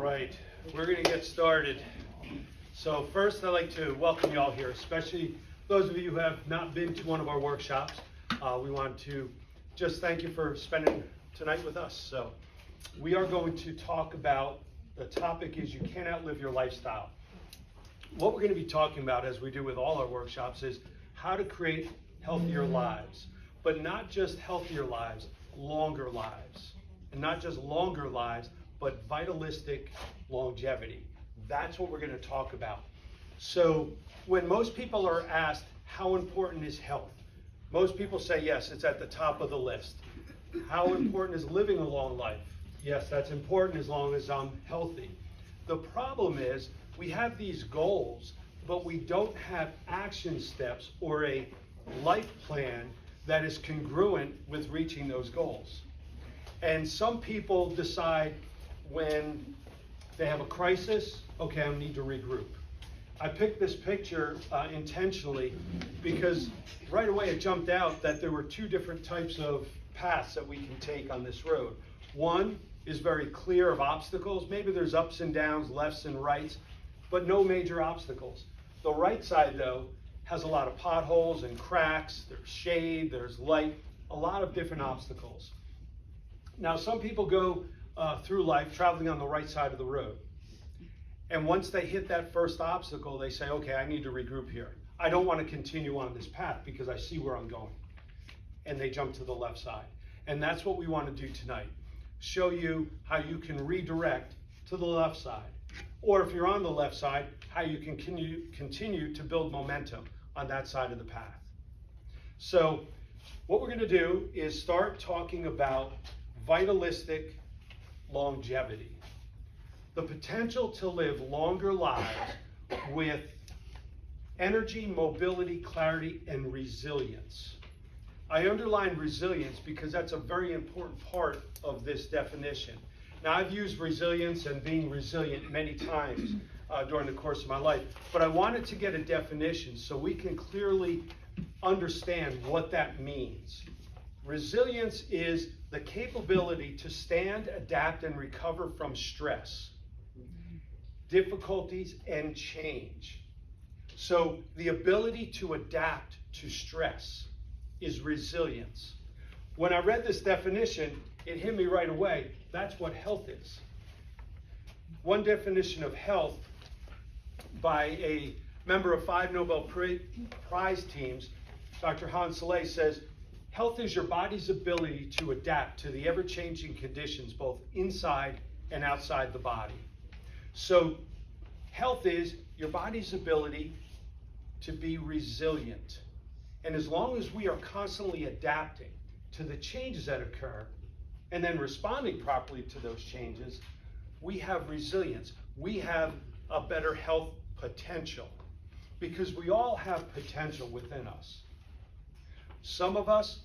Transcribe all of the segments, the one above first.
right, we're going to get started. So first, I'd like to welcome you all here, especially those of you who have not been to one of our workshops. We want to just thank you for spending tonight with us. So we are going to talk about, the topic is you can't outlive your lifestyle. What we're going to be talking about, as we do with all our workshops, is how to create healthier lives, but not just healthier lives, longer lives. And not just longer lives, but vitalistic longevity. That's what we're going to talk about. So when most people are asked how important is health, most people say yes, it's at the top of the list. How important is living a long life? Yes, that's important as long as I'm healthy. The problem is we have these goals, but we don't have action steps or a life plan that is congruent with reaching those goals. And some people decide when they have a crisis, okay, I need to regroup. I picked this picture intentionally because right away it jumped out that there were two different types of paths that we can take on this road. One is very clear of obstacles. Maybe there's ups and downs, lefts and rights, but no major obstacles. The right side, though, has a lot of potholes and cracks. There's shade, there's light, a lot of different obstacles. Now, some people go through life traveling on the right side of the road. And once they hit that first obstacle, they say, okay, I need to regroup here. I don't want to continue on this path because I see where I'm going. And they jump to the left side. And that's what we want to do tonight. Show you how you can redirect to the left side. Or if you're on the left side, how you can continue to build momentum on that side of the path. So what we're going to do is start talking about vitalistic longevity. The potential to live longer lives with energy, mobility, clarity, and resilience. I underline resilience because that's a very important part of this definition. Now, I've used resilience and being resilient many times during the course of my life, but I wanted to get a definition so we can clearly understand what that means. Resilience is the capability to stand, adapt, and recover from stress, difficulties, and change. So the ability to adapt to stress is resilience. When I read this definition, it hit me right away. That's what health is. One definition of health by a member of 5 Nobel Prize teams, Dr. Hans Selye, says, health is your body's ability to adapt to the ever-changing conditions both inside and outside the body. So health is your body's ability to be resilient. And as long as we are constantly adapting to the changes that occur and then responding properly to those changes, we have resilience. We have a better health potential because we all have potential within us. Some of us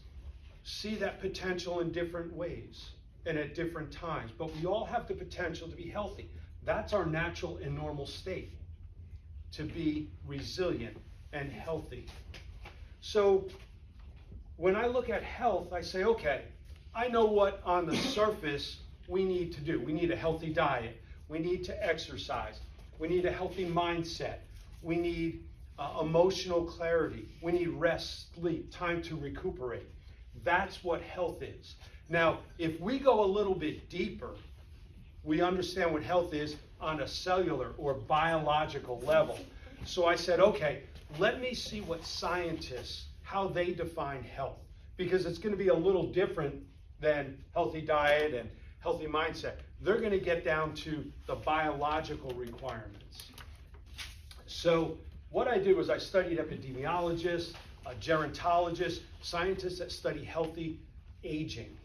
see that potential in different ways and at different times, but we all have the potential to be healthy. That's our natural and normal state, to be resilient and healthy. So when I look at health, I say, okay, I know what on the surface we need to do. We need a healthy diet. We need to exercise. We need a healthy mindset. We need emotional clarity. We need rest, sleep, time to recuperate. That's what health is. Now, if we go a little bit deeper, we understand what health is on a cellular or biological level. So I said, okay, let me see what scientists, how they define health, because it's going to be a little different than healthy diet and healthy mindset. They're going to get down to the biological requirements. So what I did was I studied epidemiologists, gerontologists, scientists that study healthy aging,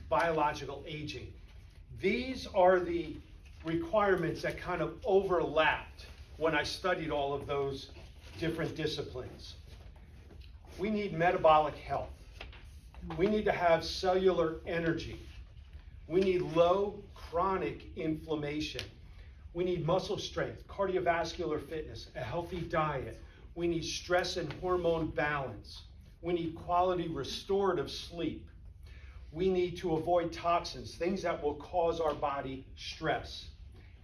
biological aging. These are the requirements that kind of overlapped when I studied all of those different disciplines. We need metabolic health. We need to have cellular energy. We need low chronic inflammation. We need muscle strength, cardiovascular fitness, a healthy diet. We need stress and hormone balance. We need quality restorative sleep. We need to avoid toxins, things that will cause our body stress.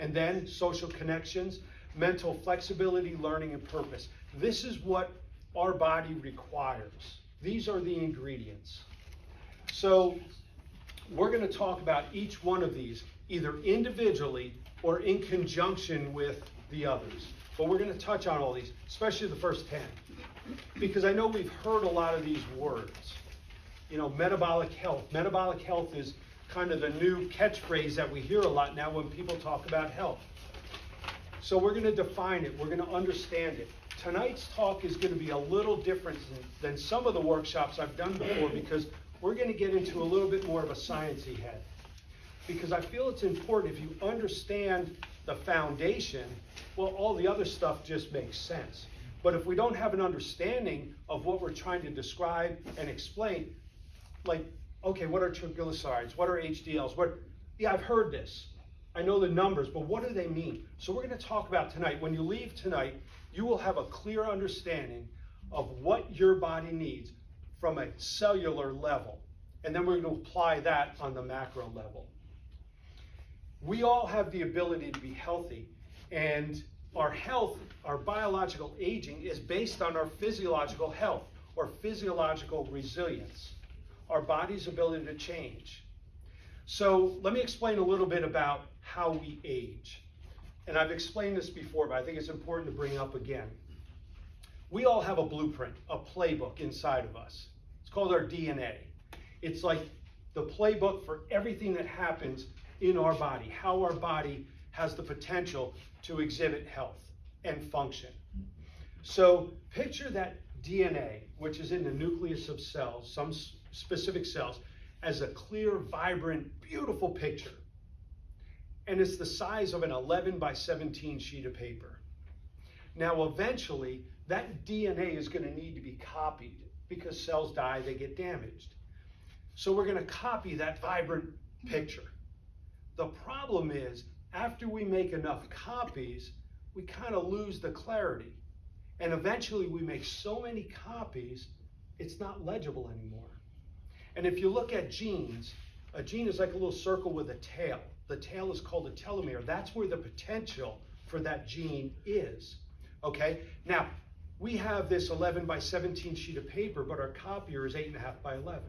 And then social connections, mental flexibility, learning, and purpose. This is what our body requires. These are the ingredients. So we're going to talk about each one of these, either individually or in conjunction with the others. But we're going to touch on all these, especially the first 10. Because I know we've heard a lot of these words. You know, metabolic health. Metabolic health is kind of the new catchphrase that we hear a lot now when people talk about health. So we're going to define it. We're going to understand it. Tonight's talk is going to be a little different than some of the workshops I've done before, because we're going to get into a little bit more of a sciencey head. Because I feel it's important, if you understand the foundation, well, all the other stuff just makes sense. But if we don't have an understanding of what we're trying to describe and explain, like, okay, what are triglycerides? What are HDLs? Yeah, I've heard this. I know the numbers, but what do they mean? So we're going to talk about tonight. When you leave tonight, you will have a clear understanding of what your body needs from a cellular level. And then we're going to apply that on the macro level. We all have the ability to be healthy, and our health, our biological aging, is based on our physiological health or physiological resilience, our body's ability to change. So let me explain a little bit about how we age. And I've explained this before, but I think it's important to bring up again. We all have a blueprint, a playbook inside of us. It's called our DNA. It's like the playbook for everything that happens in our body, how our body has the potential to exhibit health and function. So picture that DNA, which is in the nucleus of cells, some specific cells, as a clear, vibrant, beautiful picture. And it's the size of an 11 by 17 sheet of paper. Now, eventually, that DNA is going to need to be copied because cells die, they get damaged. So we're going to copy that vibrant picture. The problem is, after we make enough copies, we kind of lose the clarity. And eventually we make so many copies, it's not legible anymore. And if you look at genes, a gene is like a little circle with a tail. The tail is called a telomere. That's where the potential for that gene is. Okay? Now, we have this 11 by 17 sheet of paper, but our copier is 8.5 by 11.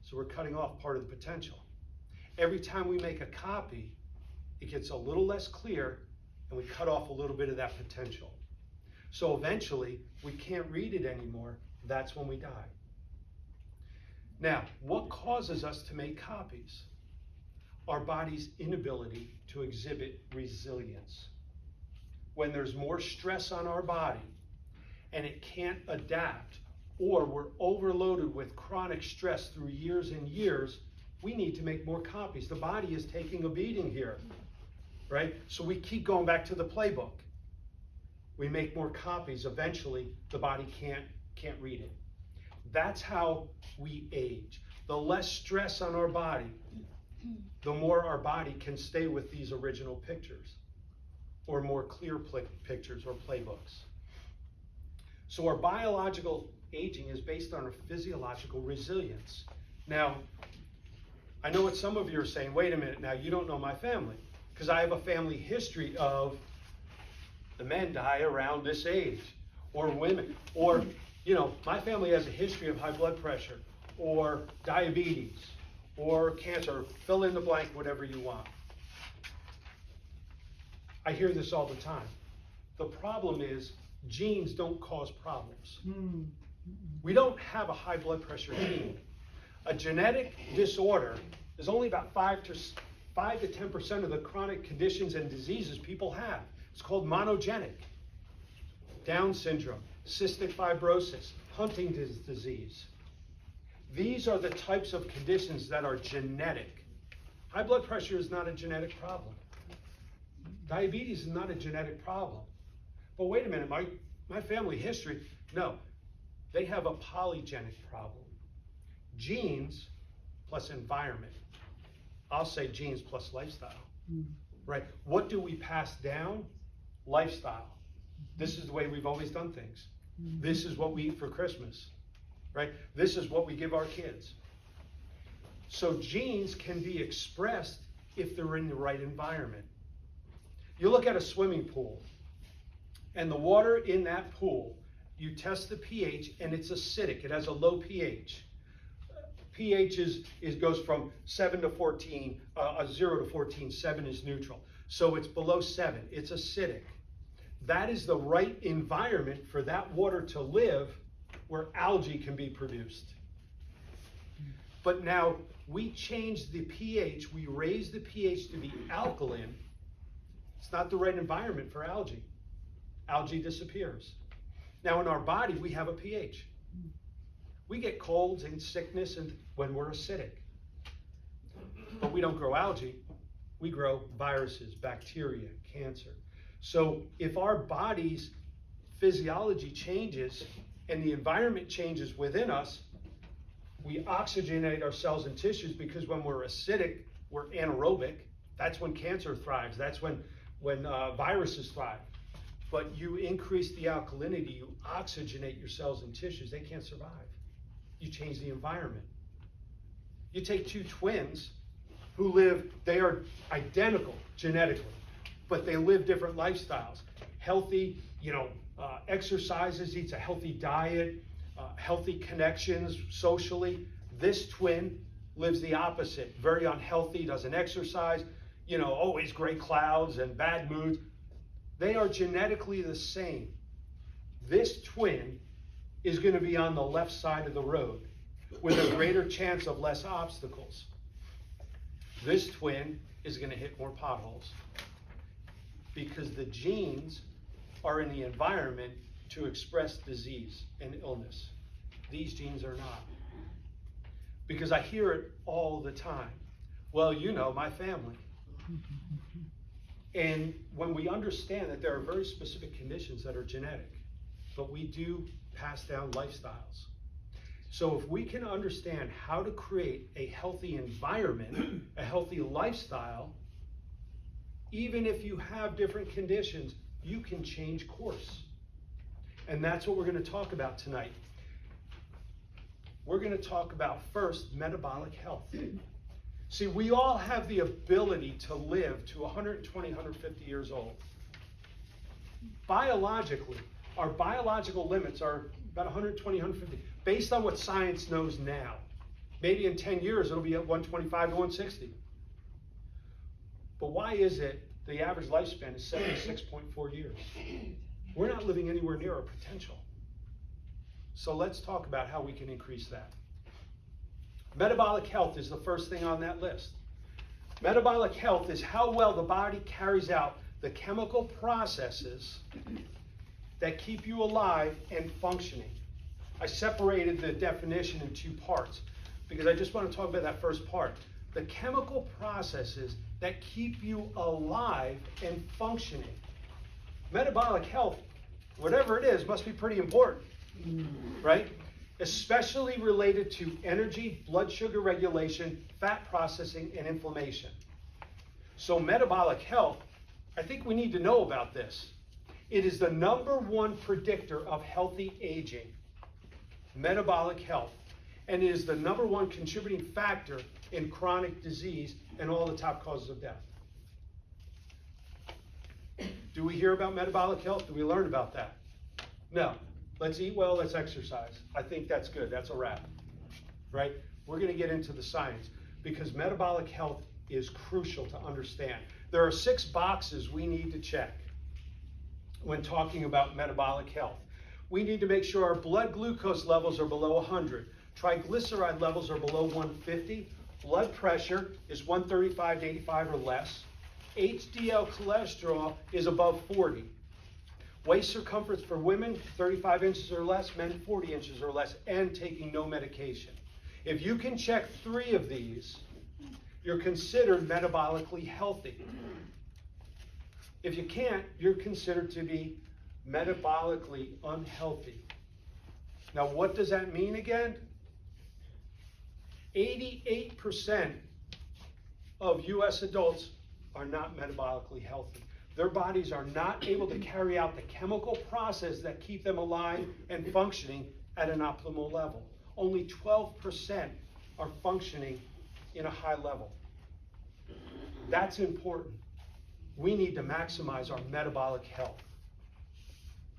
So we're cutting off part of the potential. Every time we make a copy, it gets a little less clear, and we cut off a little bit of that potential. So eventually, we can't read it anymore. That's when we die. Now, what causes us to make copies? Our body's inability to exhibit resilience. When there's more stress on our body and it can't adapt, or we're overloaded with chronic stress through years and years, we need to make more copies. The body is taking a beating here, right? So we keep going back to the playbook. We make more copies. Eventually, the body can't read it. That's how we age. The less stress on our body, the more our body can stay with these original pictures, or more clear pictures or playbooks. So our biological aging is based on our physiological resilience. Now, I know what some of you are saying, wait a minute, now you don't know my family, because I have a family history of the men die around this age, or women, or, my family has a history of high blood pressure, or diabetes, or cancer, fill in the blank, whatever you want. I hear this all the time. The problem is genes don't cause problems. We don't have a high blood pressure gene. A genetic disorder is only about 5 to 10% of the chronic conditions and diseases people have. It's called monogenic. Down syndrome, cystic fibrosis, Huntington's disease. These are the types of conditions that are genetic. High blood pressure is not a genetic problem. Diabetes is not a genetic problem. But wait a minute, my family history, no, they have a polygenic problem. Genes plus environment. I'll say genes plus lifestyle, right? What do we pass down? Lifestyle. This is the way we've always done things. This is what we eat for Christmas, right? This is what we give our kids. So genes can be expressed if they're in the right environment. You look at a swimming pool, and the water in that pool, you test the pH, and it's acidic. It has a low pH. pH goes from 7 to 14, 0 to 14, 7 is neutral. So it's below 7, it's acidic. That is the right environment for that water to live where algae can be produced. But now we change the pH, we raise the pH to be alkaline. It's not the right environment for algae. Algae disappears. Now in our body, we have a pH. We get colds and sickness when we're acidic. But we don't grow algae. We grow viruses, bacteria, cancer. So if our body's physiology changes and the environment changes within us, we oxygenate our cells and tissues, because when we're acidic, we're anaerobic. That's when cancer thrives. That's when viruses thrive. But you increase the alkalinity, you oxygenate your cells and tissues, they can't survive. You change the environment. You take two twins who they are identical genetically, but they live different lifestyles. Healthy, exercises, eats a healthy diet, healthy connections socially. This twin lives the opposite, very unhealthy, doesn't exercise, always gray clouds and bad moods. They are genetically the same. This twin is going to be on the left side of the road with a greater chance of less obstacles. This twin is going to hit more potholes because the genes are in the environment to express disease and illness. These genes are not. Because I hear it all the time. Well, my family. And when we understand that there are very specific conditions that are genetic, but we do pass down lifestyles. So if we can understand how to create a healthy environment, a healthy lifestyle, even if you have different conditions, you can change course. And that's what we're going to talk about tonight. We're going to talk about first metabolic health. See, we all have the ability to live to 120, 150 years old. Biologically, our biological limits are about 120, 150, based on what science knows now. Maybe in 10 years, it'll be at 125 to 160. But why is it the average lifespan is 76.4 years? We're not living anywhere near our potential. So let's talk about how we can increase that. Metabolic health is the first thing on that list. Metabolic health is how well the body carries out the chemical processes that keep you alive and functioning. I separated the definition in two parts because I just want to talk about that first part. The chemical processes that keep you alive and functioning. Metabolic health, whatever it is, must be pretty important, right? Especially related to energy, blood sugar regulation, fat processing, and inflammation. So metabolic health, I think we need to know about this. It is the #1 predictor of healthy aging, metabolic health. And it is the #1 contributing factor in chronic disease and all the top causes of death. Do we hear about metabolic health? Do we learn about that? No. Let's eat well, let's exercise. I think that's good. That's a wrap, right? We're going to get into the science because metabolic health is crucial to understand. There are 6 boxes we need to check when talking about metabolic health. We need to make sure our blood glucose levels are below 100. Triglyceride levels are below 150. Blood pressure is 135 to 85 or less. HDL cholesterol is above 40. Waist circumference for women, 35 inches or less, men 40 inches or less, and taking no medication. If you can check 3 of these, you're considered metabolically healthy. If you can't, you're considered to be metabolically unhealthy. Now, what does that mean again? 88% of U.S. adults are not metabolically healthy. Their bodies are not able to carry out the chemical process that keep them alive and functioning at an optimal level. Only 12% are functioning in a high level. That's important. we need to maximize our metabolic health.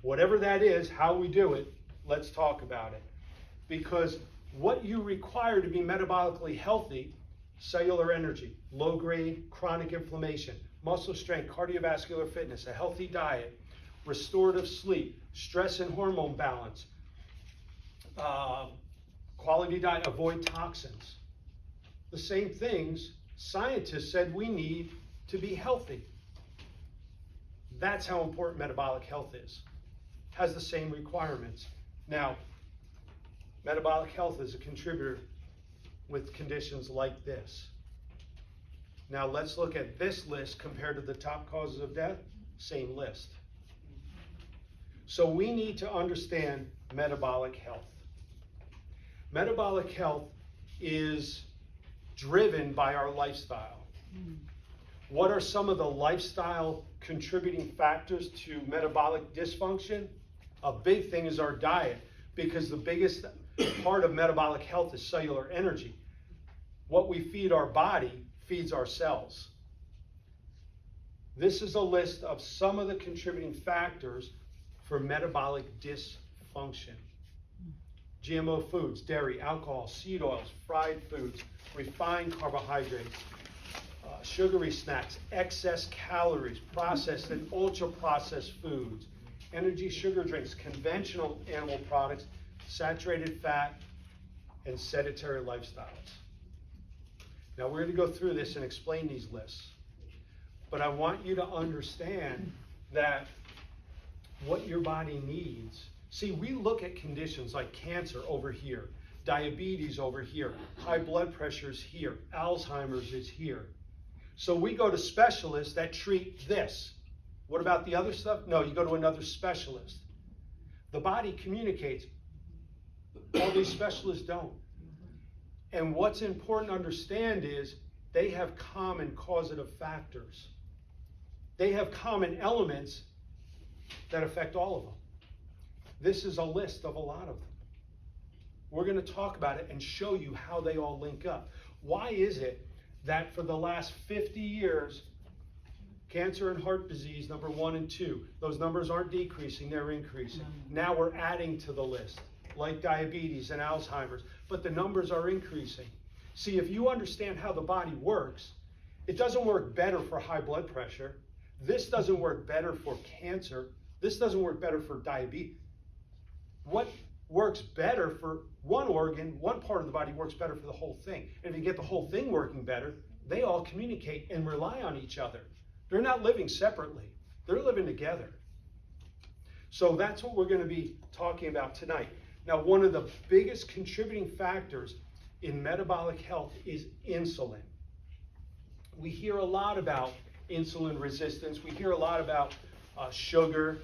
Whatever that is, how we do it, let's talk about it. Because what you require to be metabolically healthy, cellular energy, low-grade chronic inflammation, muscle strength, cardiovascular fitness, a healthy diet, restorative sleep, stress and hormone balance, quality diet, avoid toxins. The same things scientists said we need to be healthy. That's how important metabolic health is. Has the same requirements. Now, metabolic health is a contributor with conditions like this. Now let's look at this list compared to the top causes of death, same list. So we need to understand metabolic health. Metabolic health is driven by our lifestyle. What are some of the lifestyle contributing factors to metabolic dysfunction? A big thing is our diet, because the biggest part of metabolic health is cellular energy. What we feed our body feeds our cells. This is a list of some of the contributing factors for metabolic dysfunction. GMO foods, dairy, alcohol, seed oils, fried foods, refined carbohydrates, sugary snacks, excess calories, processed and ultra-processed foods, energy sugar drinks, conventional animal products, saturated fat, and sedentary lifestyles. Now we're going to go through this and explain these lists. But I want you to understand that what your body needs. See, we look at conditions like cancer over here, diabetes over here, high blood pressure is here, Alzheimer's is here. So we go to specialists that treat this. What about the other stuff? No, you go to another specialist. The body communicates. All these specialists don't. And what's important to understand is they have common causative factors. They have common elements that affect all of them. This is a list of a lot of them. We're going to talk about it and show you how they all link up. Why is it that for the last 50 years, cancer and heart disease, number 1 and 2, those numbers aren't decreasing, they're increasing. Now we're adding to the list, like diabetes and Alzheimer's, but the numbers are increasing. See, if you understand how the body works, it doesn't work better for high blood pressure. This doesn't work better for cancer. This doesn't work better for diabetes. What works better for one organ, one part of the body works better for the whole thing. And if you get the whole thing working better, they all communicate and rely on each other. They're not living separately. They're living together. So that's what we're going to be talking about tonight. Now, one of the biggest contributing factors in metabolic health is insulin. We hear a lot about insulin resistance. We hear a lot about sugar.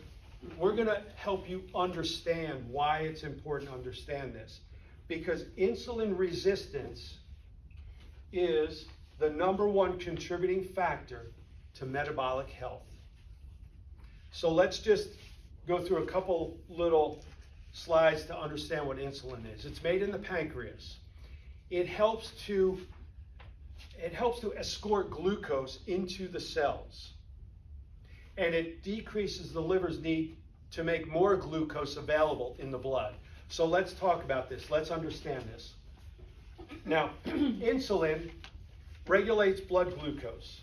We're going to help you understand why it's important to understand this. Because insulin resistance is the number one contributing factor to metabolic health. So let's just go through a couple little slides to understand what insulin is. It's made in the pancreas. It helps to escort glucose into the cells. And it decreases the liver's need to make more glucose available in the blood. So let's talk about this. Let's understand this. Now, insulin regulates blood glucose.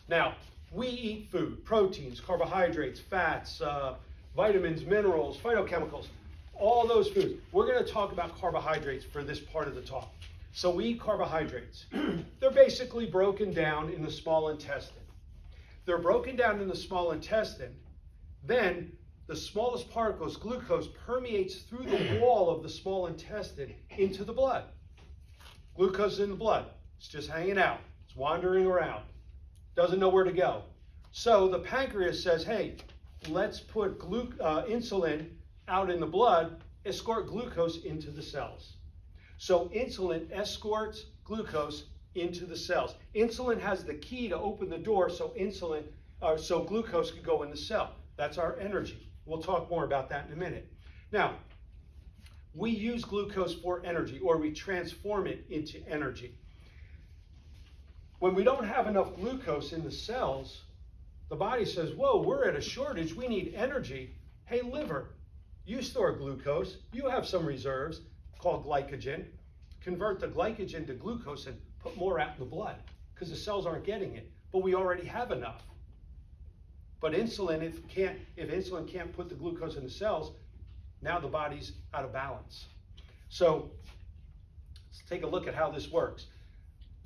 Now, we eat food, proteins, carbohydrates, fats, vitamins, minerals, phytochemicals, all those foods. We're going to talk about carbohydrates for this part of the talk. So we eat carbohydrates. They're basically broken down in the small intestine. They're broken down in the small intestine. Then the smallest particles, glucose, permeates through the wall of the small intestine into the blood. Glucose is in the blood. It's just hanging out. It's wandering around. Doesn't know where to go. So the pancreas says, hey, let's put insulin out in the blood, escort glucose into the cells. So insulin escorts glucose into the cells. Insulin has the key to open the door so glucose could go in the cell. That's our energy. We'll talk more about that in a minute. Now, we use glucose for energy, or we transform it into energy. When we don't have enough glucose in the cells, the body says, whoa, we're at a shortage, we need energy. Hey, liver, you store glucose, you have some reserves called glycogen. Convert the glycogen to glucose and put more out in the blood because the cells aren't getting it, but we already have enough. But insulin, if insulin can't put the glucose in the cells, now the body's out of balance. So let's take a look at how this works.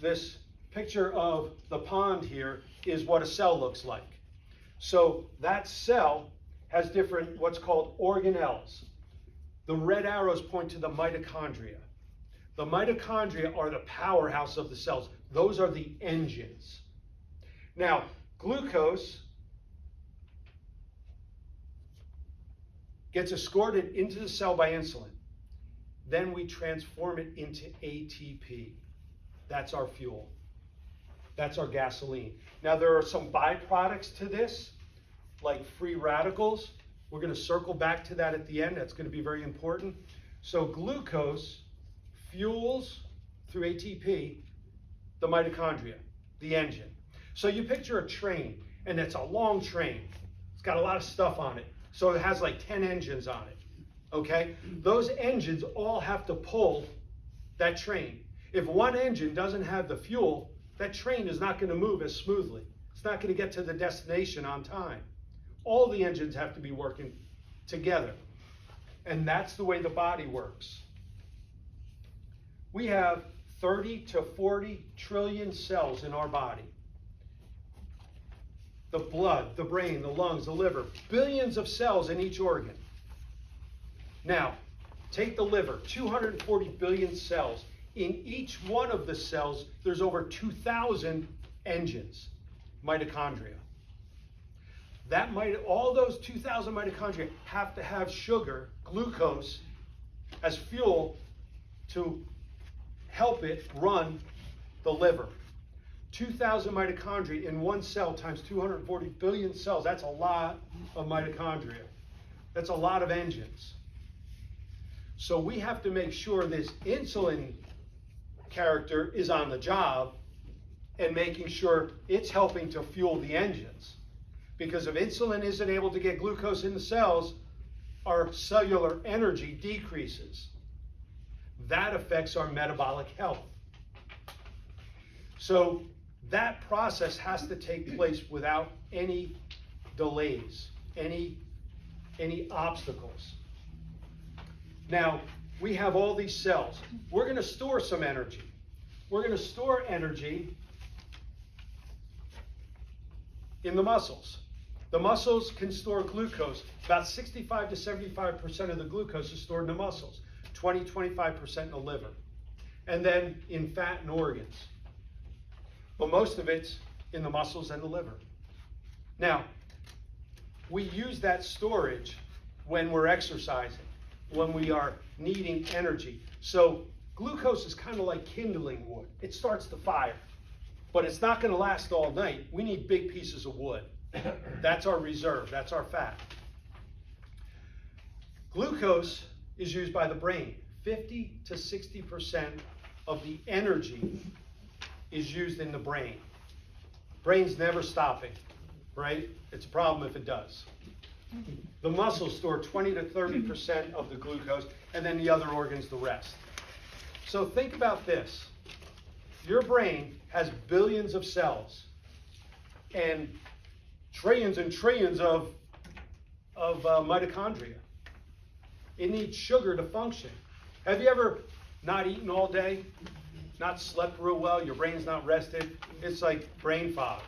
This picture of the pond here is what a cell looks like. So that cell has different what's called organelles. The red arrows point to the mitochondria. The mitochondria are the powerhouse of the cells. Those are the engines. Now, glucose gets escorted into the cell by insulin. Then we transform it into ATP. That's our fuel. That's our gasoline. Now, there are some byproducts to this, like free radicals. We're going to circle back to that at the end. That's going to be very important. So glucose fuels through ATP the mitochondria, the engine. So you picture a train, and it's a long train. It's got a lot of stuff on it. So it has like 10 engines on it, okay? Those engines all have to pull that train. If one engine doesn't have the fuel, that train is not going to move as smoothly. It's not going to get to the destination on time. All the engines have to be working together. And that's the way the body works. We have 30 to 40 trillion cells in our body. The blood, the brain, the lungs, the liver, billions of cells in each organ. Now, take the liver, 240 billion cells. In each one of the cells, there's over 2,000 engines, mitochondria. All those 2,000 mitochondria have to have sugar, glucose, as fuel to help it run the liver. 2,000 mitochondria in one cell times 240 billion cells. That's a lot of mitochondria. That's a lot of engines. So we have to make sure this insulin character is on the job and making sure it's helping to fuel the engines. Because if insulin isn't able to get glucose in the cells, our cellular energy decreases. That affects our metabolic health. So that process has to take place without any delays, any obstacles. Now, we have all these cells. We're going to store some energy. We're going to store energy in the muscles. The muscles can store glucose. About 65 to 75% of the glucose is stored in the muscles, 25% in the liver, and then in fat and organs. But most of it's in the muscles and the liver. Now, we use that storage when we're exercising, when we are needing energy. So glucose is kind of like kindling wood. It starts the fire, but it's not going to last all night. We need big pieces of wood. That's our reserve. That's our fat. Glucose is used by the brain. 50 to 60% of the energy is used in the brain. Brain's never stopping, right? It's a problem if it does. The muscles store 20 to 30% of the glucose, and then the other organs the rest. So think about this. Your brain has billions of cells and trillions of mitochondria. It needs sugar to function. Have you ever not eaten all day, not slept real well, your brain's not rested? It's like brain fog.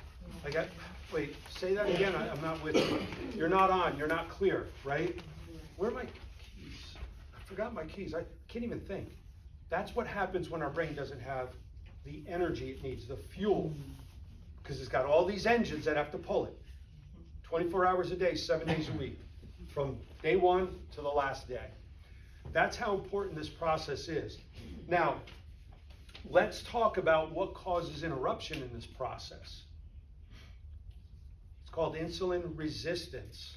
Wait, say that again, I'm not with you. You're not on, you're not clear, right? Where are my keys? I forgot my keys, I can't even think. That's what happens when our brain doesn't have the energy it needs, the fuel, because it's got all these engines that have to pull it. 24 hours a day, 7 days a week, from day one to the last day. That's how important this process is. Now, let's talk about what causes interruption in this process. It's called insulin resistance.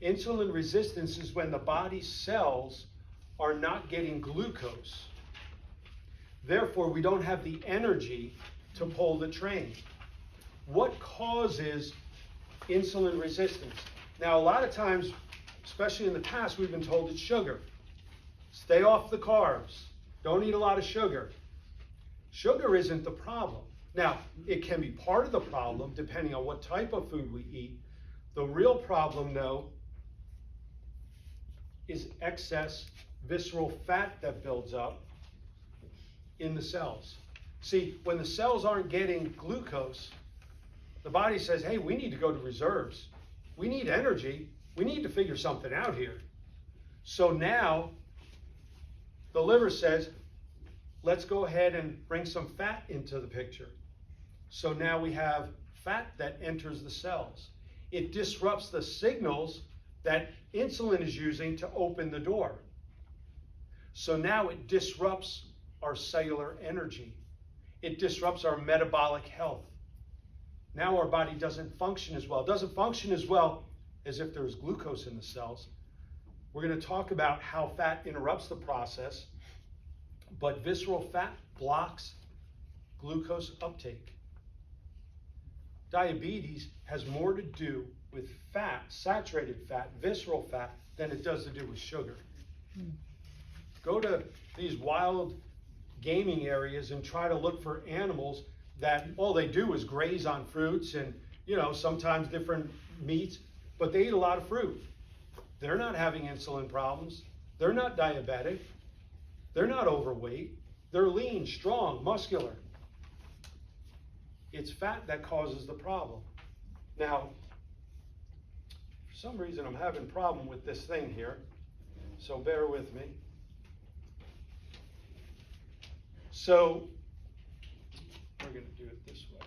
Insulin resistance is when the body's cells are not getting glucose. Therefore, we don't have the energy to pull the train. What causes insulin resistance? Now, a lot of times, especially in the past, we've been told it's sugar. Stay off the carbs. Don't eat a lot of sugar. Sugar isn't the problem. Now, it can be part of the problem depending on what type of food we eat. The real problem, though, is excess visceral fat that builds up in the cells. See, when the cells aren't getting glucose, the body says, hey, we need to go to reserves. We need energy. We need to figure something out here. So now the liver says, let's go ahead and bring some fat into the picture. So now we have fat that enters the cells. It disrupts the signals that insulin is using to open the door. So now it disrupts our cellular energy. It disrupts our metabolic health. Now our body doesn't function as well. It doesn't function as well as if there's glucose in the cells. We're going to talk about how fat interrupts the process, but visceral fat blocks glucose uptake. Diabetes has more to do with fat, saturated fat, visceral fat, than it does to do with sugar. Go to these wild gaming areas and try to look for animals that all they do is graze on fruits and, sometimes different meats, but they eat a lot of fruit. They're not having insulin problems. They're not diabetic. They're not overweight. They're lean, strong, muscular. It's fat that causes the problem. Now, for some reason I'm having a problem with this thing here, so bear with me. So, we're going to do it this way.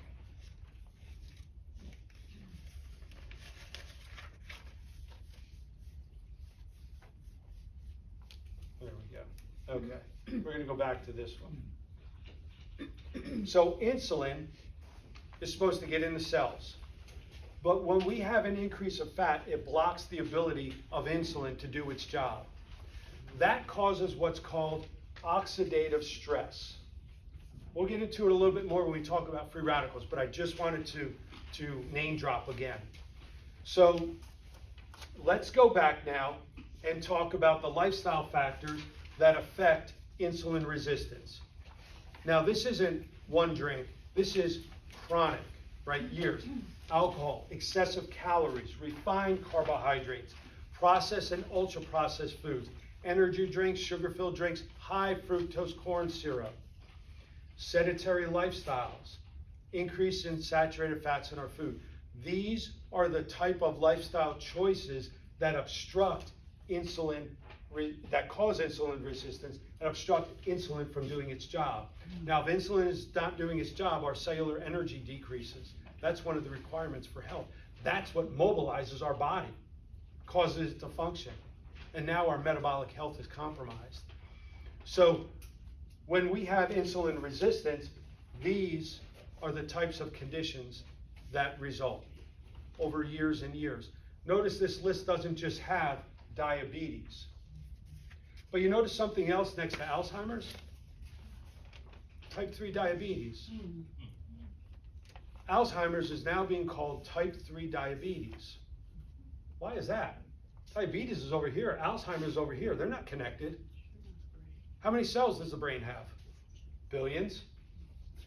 There we go. Okay, we're going to go back to this one. So insulin is supposed to get in the cells. But when we have an increase of fat, it blocks the ability of insulin to do its job. That causes what's called oxidative stress. We'll get into it a little bit more when we talk about free radicals, but I just wanted to name drop again. So let's go back now and talk about the lifestyle factors that affect insulin resistance. Now, this isn't one drink. This is chronic, right? Years. Alcohol, excessive calories, refined carbohydrates, processed and ultra-processed foods, energy drinks, sugar-filled drinks, high fructose corn syrup, sedentary lifestyles, increase in saturated fats in our food. These are the type of lifestyle choices that obstruct insulin, that cause insulin resistance and obstruct insulin from doing its job. Now, if insulin is not doing its job, our cellular energy decreases. That's one of the requirements for health. That's what mobilizes our body, causes it to function. And now our metabolic health is compromised. So when we have insulin resistance, these are the types of conditions that result over years and years. Notice this list doesn't just have diabetes. But you notice something else next to Alzheimer's? Type 3 diabetes. Alzheimer's is now being called type 3 diabetes. Why is that? Diabetes is over here, Alzheimer's is over here. They're not connected. How many cells does the brain have? Billions.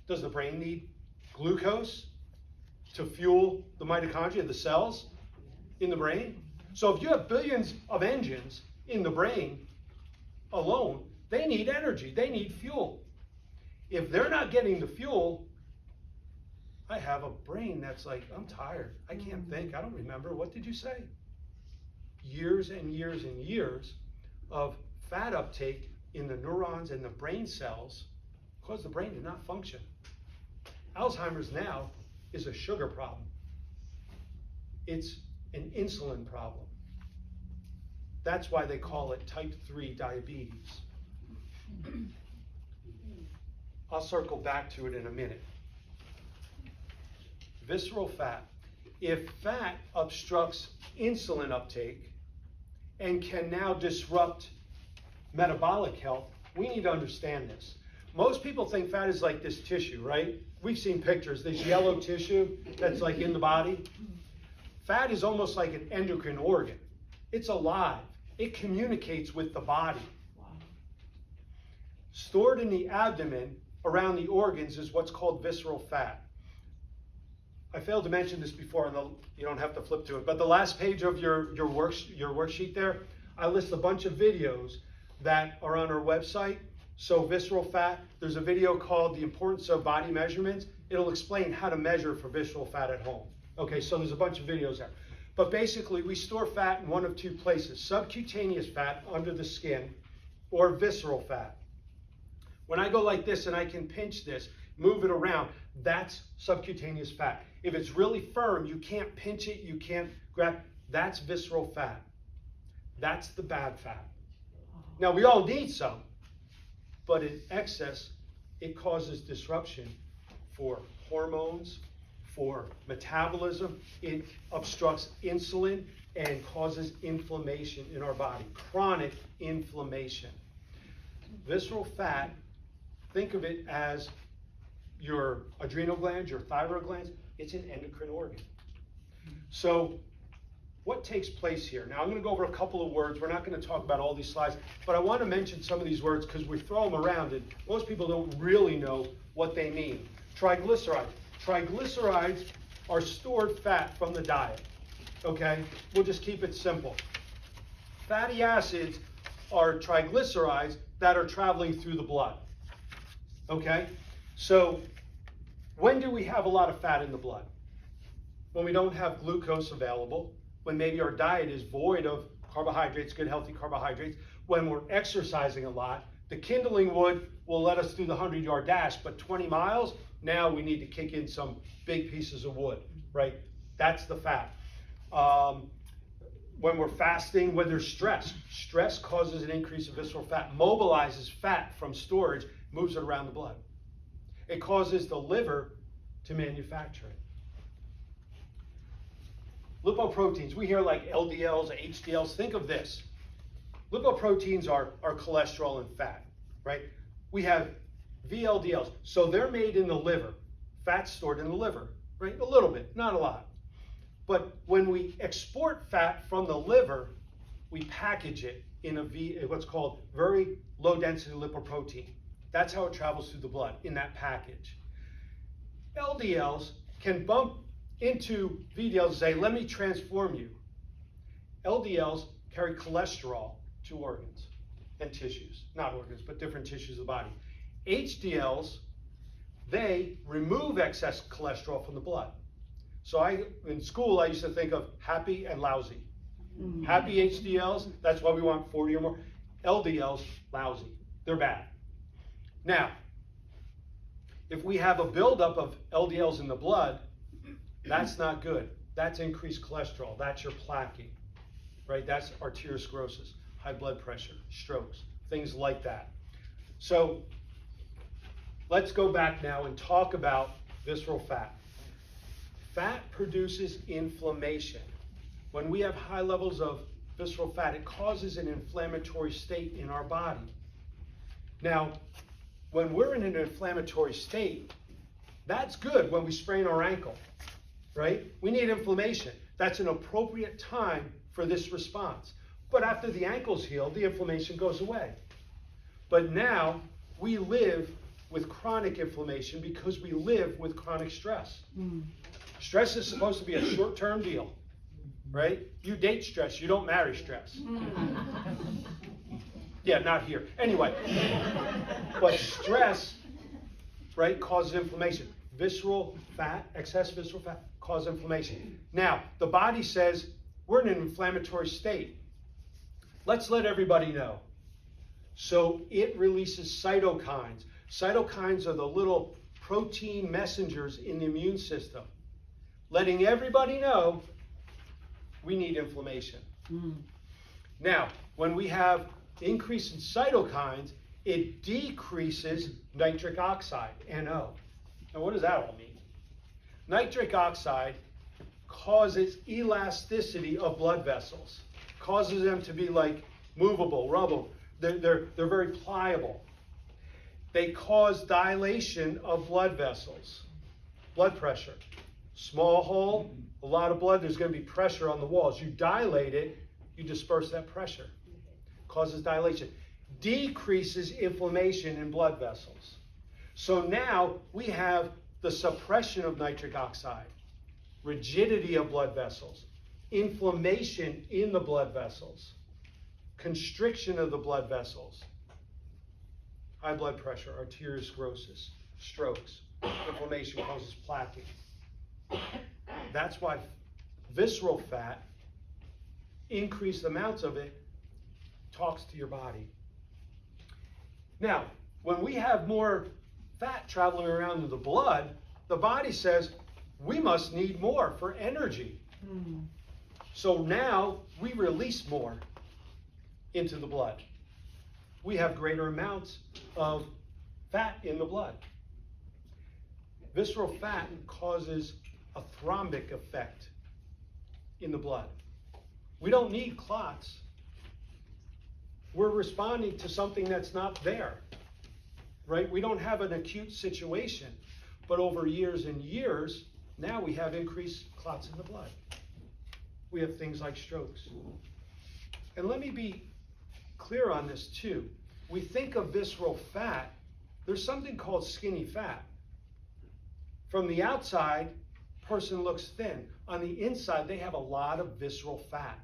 Does the brain need glucose to fuel the mitochondria, the cells in the brain? So if you have billions of engines in the brain alone, they need energy, they need fuel. If they're not getting the fuel, I have a brain that's like, I'm tired, I can't think, I don't remember, what did you say? Years and years and years of fat uptake in the neurons and the brain cells cause the brain to not function. Alzheimer's now is a sugar problem. It's an insulin problem. That's why they call it type 3 diabetes. I'll circle back to it in a minute. Visceral fat. If fat obstructs insulin uptake and can now disrupt metabolic health, we need to understand this. most people think fat is like this tissue, right? We've seen pictures, this yellow tissue that's like in the body. Fat is almost like an endocrine organ. It's alive. It communicates with the body. Wow. Stored in the abdomen around the organs is what's called visceral fat. I failed to mention this before, and you don't have to flip to it, but the last page of your worksheet there, I list a bunch of videos that are on our website. So visceral fat, there's a video called The Importance of Body Measurements. It'll explain how to measure for visceral fat at home. Okay, so there's a bunch of videos there. But basically, we store fat in one of two places: subcutaneous fat under the skin, or visceral fat. When I go like this and I can pinch this, move it around, that's subcutaneous fat. If it's really firm, you can't pinch it, you can't grab, that's visceral fat. That's the bad fat. Now, we all need some, but in excess, it causes disruption for hormones, for metabolism. It obstructs insulin and causes inflammation in our body, chronic inflammation. Visceral fat, think of it as your adrenal glands, your thyroid glands. It's an endocrine organ. So what takes place here? Now, I'm going to go over a couple of words. We're not going to talk about all these slides, but I want to mention some of these words because we throw them around and most people don't really know what they mean. Triglycerides. Triglycerides are stored fat from the diet. Okay? We'll just keep it simple. Fatty acids are triglycerides that are traveling through the blood. Okay? So, when do we have a lot of fat in the blood? When we don't have glucose available, when maybe our diet is void of carbohydrates, good healthy carbohydrates, when we're exercising a lot. The kindling wood will let us do the 100-yard dash, but 20 miles, now we need to kick in some big pieces of wood, right? That's the fat. When we're fasting, when there's stress, stress causes an increase of visceral fat, mobilizes fat from storage, moves it around the blood. It causes the liver to manufacture it. Lipoproteins, we hear like LDLs, HDLs. Think of this. Lipoproteins are cholesterol and fat, right? We have VLDLs, so they're made in the liver. Fat's stored in the liver, right? A little bit, not a lot. But when we export fat from the liver, we package it in what's called very low density lipoprotein. That's how it travels through the blood, in that package. LDLs can bump into VDLs and say, let me transform you. LDLs carry cholesterol to organs and tissues, not organs, but different tissues of the body. HDLs, they remove excess cholesterol from the blood. So in school, I used to think of happy and lousy. Happy HDLs, that's why we want 40 or more. LDLs, lousy. They're bad. Now, if we have a buildup of LDLs in the blood, that's not good. That's increased cholesterol. That's your plaquing, right? That's arteriosclerosis, high blood pressure, strokes, things like that. So let's go back now and talk about visceral fat. Fat produces inflammation. When we have high levels of visceral fat, it causes an inflammatory state in our body. Now, when we're in an inflammatory state, that's good when we sprain our ankle, right? We need inflammation. That's an appropriate time for this response. But after the ankle's healed, the inflammation goes away. But now we live with chronic inflammation because we live with chronic stress. Stress is supposed to be a short-term deal, right? You date stress, you don't marry stress. Yeah, not here. Anyway, but stress, right, causes inflammation. Visceral fat, excess visceral fat, causes inflammation. Now, the body says we're in an inflammatory state. Let's let everybody know. So it releases cytokines. Cytokines are the little protein messengers in the immune system, letting everybody know we need inflammation. Now, when we have increase in cytokines, it decreases nitric oxide, NO. Now, what does that all mean? Nitric oxide causes elasticity of blood vessels, causes them to be like movable, rubbable. They're very pliable. They cause dilation of blood vessels, blood pressure. Small hole, a lot of blood, there's going to be pressure on the walls. You dilate it, you disperse that pressure. Causes dilation. Decreases inflammation in blood vessels. So now we have the suppression of nitric oxide, rigidity of blood vessels, inflammation in the blood vessels, constriction of the blood vessels, high blood pressure, arteriosclerosis, strokes, inflammation causes plaquing. That's why visceral fat, increased amounts of it, talks to your body. Now, when we have more fat traveling around in the blood, the body says, we must need more for energy. So now we release more into the blood. We have greater amounts of fat in the blood. Visceral fat causes a thrombic effect in the blood. We don't need clots. We're responding to something that's not there, right? We don't have an acute situation, but over years and years, now we have increased clots in the blood. We have things like strokes. And let me be clear on this too. We think of visceral fat, there's something called skinny fat. From the outside, person looks thin. On the inside, they have a lot of visceral fat.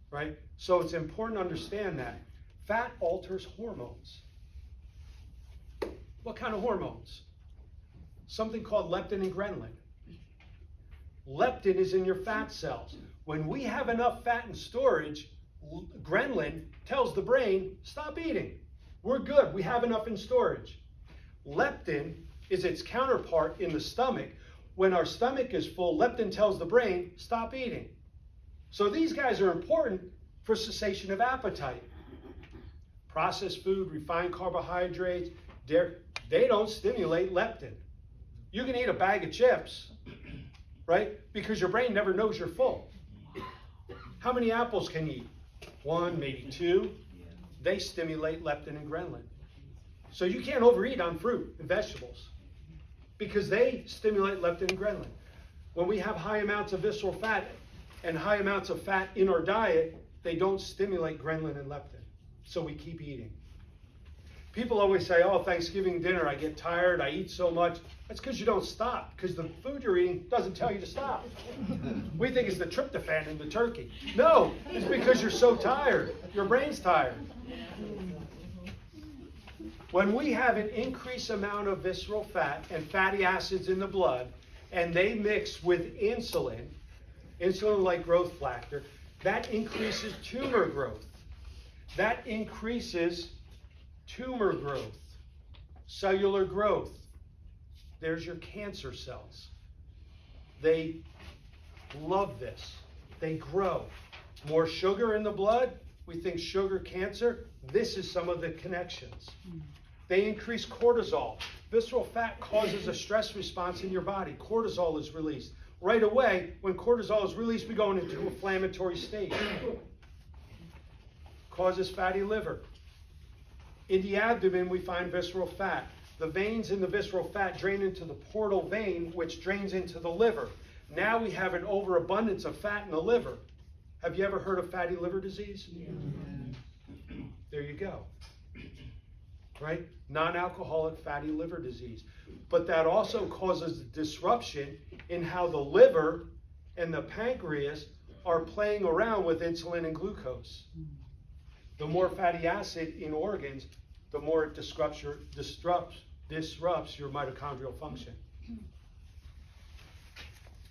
Right? So it's important to understand that. Fat alters hormones. What kind of hormones? Something called leptin and ghrelin. Leptin is in your fat cells. When we have enough fat in storage, ghrelin tells the brain, stop eating. We're good. We have enough in storage. Leptin is its counterpart in the stomach. When our stomach is full, leptin tells the brain, stop eating. So these guys are important for cessation of appetite. Processed food, refined carbohydrates, dairy, they don't stimulate leptin. You can eat a bag of chips, right? Because your brain never knows you're full. How many apples can you eat? 1, maybe 2. They stimulate leptin and ghrelin. So you can't overeat on fruit and vegetables because they stimulate leptin and ghrelin. When we have high amounts of visceral fat and high amounts of fat in our diet, they don't stimulate ghrelin and leptin. So we keep eating. People always say, oh, Thanksgiving dinner, I get tired, I eat so much. That's because you don't stop, because the food you're eating doesn't tell you to stop. We think it's the tryptophan in the turkey. No, it's because you're so tired. Your brain's tired. When we have an increased amount of visceral fat and fatty acids in the blood, and they mix with insulin like growth factor, that increases tumor growth. That increases tumor growth, cellular growth. There's your cancer cells. They love this. They grow. More sugar in the blood, we think sugar, cancer. This is some of the connections. They increase cortisol. Visceral fat causes a stress response in your body. Cortisol is released. Right away, when cortisol is released, we go into an inflammatory state. Causes fatty liver. In the abdomen, we find visceral fat. The veins in the visceral fat drain into the portal vein, which drains into the liver. Now we have an overabundance of fat in the liver. Have you ever heard of fatty liver disease? Yeah. There you go. Right? Non-alcoholic fatty liver disease. But that also causes disruption in how the liver and the pancreas are playing around with insulin and glucose. The more fatty acid in organs, the more it disrupts your mitochondrial function.